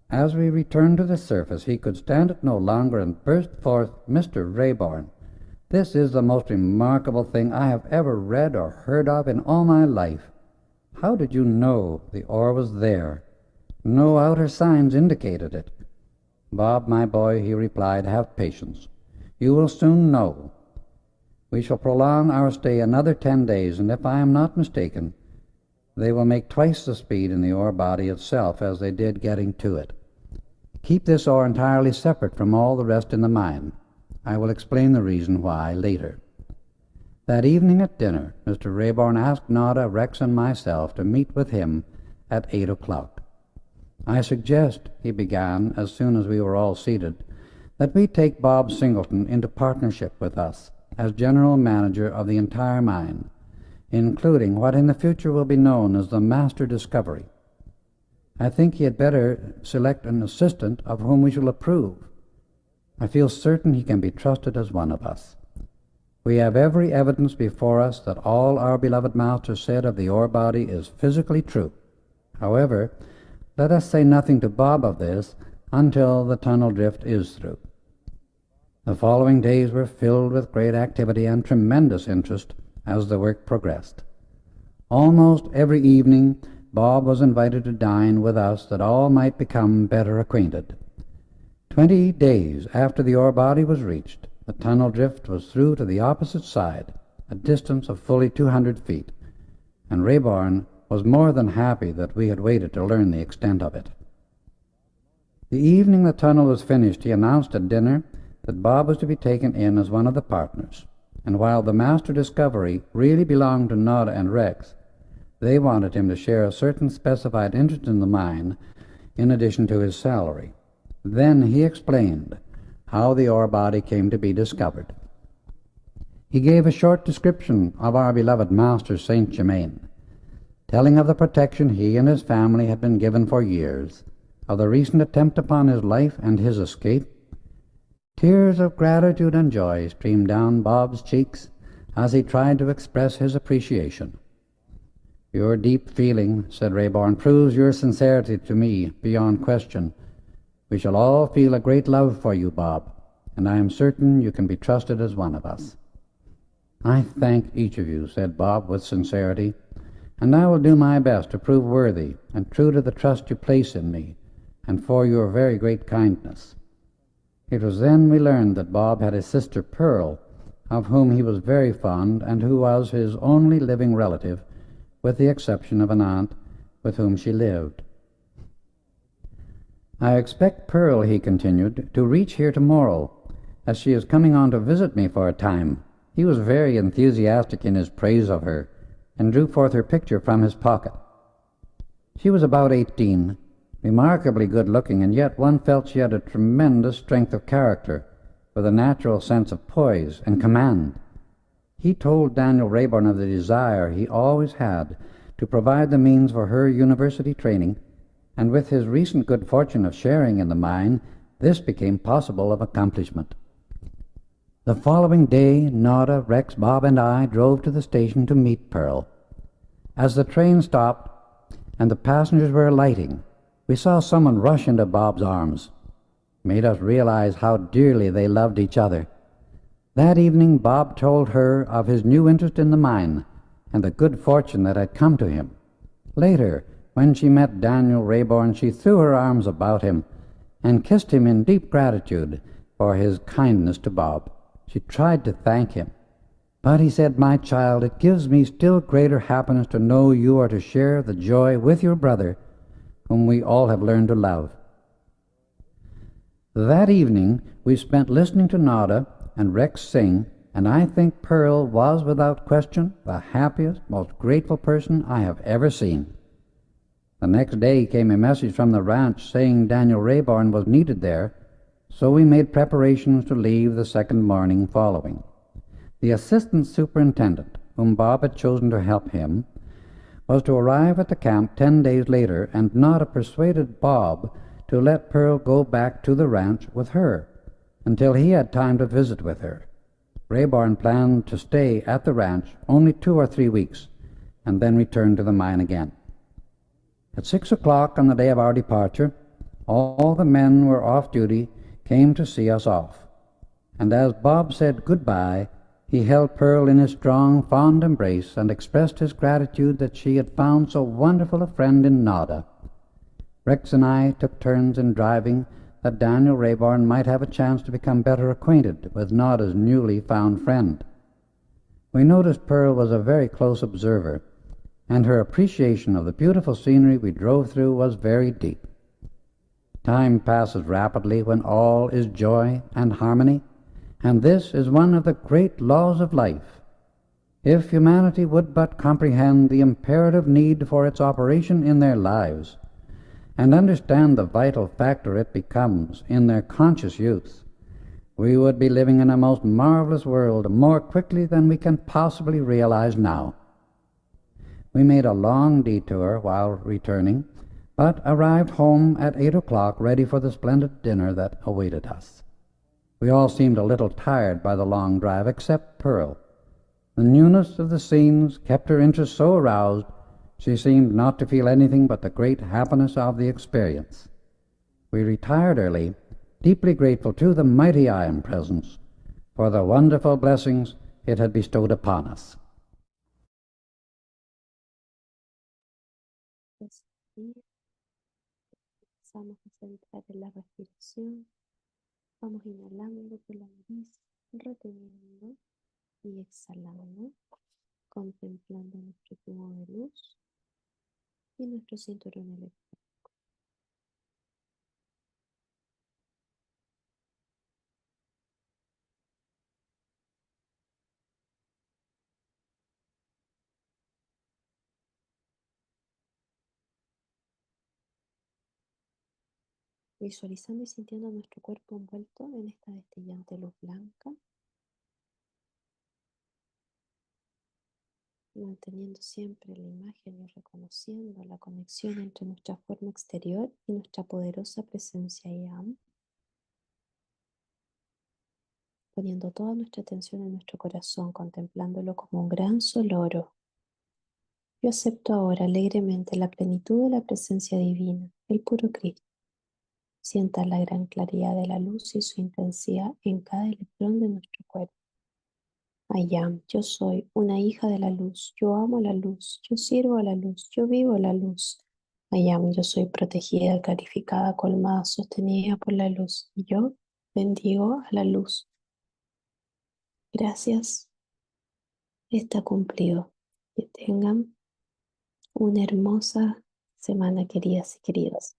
As we returned to the surface, he could stand it no longer and burst forth, "Mr. Rayborn, this is the most remarkable thing I have ever read or heard of in all my life. How did you know the ore was there? No outer signs indicated it." "Bob, my boy," he replied, "have patience. You will soon know. We shall prolong our stay another 10 days, and if I am not mistaken, they will make twice the speed in the ore body itself as they did getting to it. Keep this ore entirely separate from all the rest in the mine. I will explain the reason why later." That evening at dinner, Mr. Rayborn asked Nada, Rex, and myself to meet with him at 8 o'clock. "I suggest," he began, as soon as we were all seated, "that we take Bob Singleton into partnership with us as general manager of the entire mine, including what in the future will be known as the Master Discovery. I think he had better select an assistant of whom we shall approve. I feel certain he can be trusted as one of us. We have every evidence before us that all our beloved master said of the ore body is physically true. However, let us say nothing to Bob of this until the tunnel drift is through." The following days were filled with great activity and tremendous interest as the work progressed. Almost every evening Bob was invited to dine with us that all might become better acquainted. 20 days after the ore body was reached, the tunnel drift was through to the opposite side, a distance of fully 200 feet, and Rayborn was more than happy that we had waited to learn the extent of it. The evening the tunnel was finished, he announced at dinner that Bob was to be taken in as one of the partners, and while the Master Discovery really belonged to Nada and Rex, they wanted him to share a certain specified interest in the mine in addition to his salary. Then he explained how the ore body came to be discovered. He gave a short description of our beloved Master Saint Germain, telling of the protection he and his family had been given for years, of the recent attempt upon his life and his escape. Tears of gratitude and joy streamed down Bob's cheeks as he tried to express his appreciation. "Your deep feeling," said Rayborn, "proves your sincerity to me beyond question. We shall all feel a great love for you, Bob, and I am certain you can be trusted as one of us." "I thank each of you," said Bob with sincerity, "and I will do my best to prove worthy and true to the trust you place in me, and for your very great kindness." It was then we learned that Bob had a sister Pearl, of whom he was very fond, and who was his only living relative, with the exception of an aunt with whom she lived. "I expect Pearl," he continued, "to reach here tomorrow, as she is coming on to visit me for a time. He was very enthusiastic in his praise of her, and drew forth her picture from his pocket. She was about 18, remarkably good-looking, and yet one felt she had a tremendous strength of character, with a natural sense of poise and command. He told Daniel Rayburn of the desire he always had to provide the means for her university training, and with his recent good fortune of sharing in the mine, this became possible of accomplishment. The following day, Nora, Rex, Bob, and I drove to the station to meet Pearl. As the train stopped and the passengers were alighting, we saw someone rush into Bob's arms. It made us realize how dearly they loved each other. That evening, Bob told her of his new interest in the mine and the good fortune that had come to him. Later, when she met Daniel Rayburn, she threw her arms about him and kissed him in deep gratitude for his kindness to Bob. She tried to thank him, but he said, "My child, it gives me still greater happiness to know you are to share the joy with your brother, whom we all have learned to love." That evening, we spent listening to Nada and Rex sing, and I think Pearl was, without question, the happiest, most grateful person I have ever seen. The next day came a message from the ranch saying Daniel Rayburn was needed there, so we made preparations to leave the second morning following. The assistant superintendent, whom Bob had chosen to help him, was to arrive at the camp 10 days later, and Nada persuaded Bob to let Pearl go back to the ranch with her until he had time to visit with her. Rayburn planned to stay at the ranch only 2 or 3 weeks and then return to the mine again. At 6 o'clock on the day of our departure, all the men were off duty came to see us off, and as Bob said goodbye, he held Pearl in his strong, fond embrace and expressed his gratitude that she had found so wonderful a friend in Nada. Rex and I took turns in driving that Daniel Rayburn might have a chance to become better acquainted with Nada's newly found friend. We noticed Pearl was a very close observer, and her appreciation of the beautiful scenery we drove through was very deep. Time passes rapidly when all is joy and harmony, and this is one of the great laws of life. If humanity would but comprehend the imperative need for its operation in their lives, and understand the vital factor it becomes in their conscious youth, we would be living in a most marvelous world more quickly than we can possibly realize now. We made a long detour while returning, but arrived home at 8 o'clock ready for the splendid dinner that awaited us. We all seemed a little tired by the long drive, except Pearl. The newness of the scenes kept her interest so aroused, she seemed not to feel anything but the great happiness of the experience. We retired early, deeply grateful to the mighty I Am Presence for the wonderful blessings it had bestowed upon us. Empezamos a centrar en la respiración. Vamos inhalando por la nariz, reteniendo y exhalando, contemplando nuestro tubo de luz y nuestro cinturón eléctrico. Visualizando y sintiendo nuestro cuerpo envuelto en esta destellante luz blanca, manteniendo siempre la imagen y reconociendo la conexión entre nuestra forma exterior y nuestra poderosa presencia IAM, poniendo toda nuestra atención en nuestro corazón, contemplándolo como un gran sol oro. Yo acepto ahora alegremente la plenitud de la presencia divina, el puro Cristo. Sienta la gran claridad de la luz y su intensidad en cada electrón de nuestro cuerpo. I am, yo soy una hija de la luz, yo amo la luz, yo sirvo a la luz, yo vivo la luz. I am, yo soy protegida, clarificada, colmada, sostenida por la luz, y yo bendigo a la luz. Gracias, está cumplido. Que tengan una hermosa semana, queridas y queridos.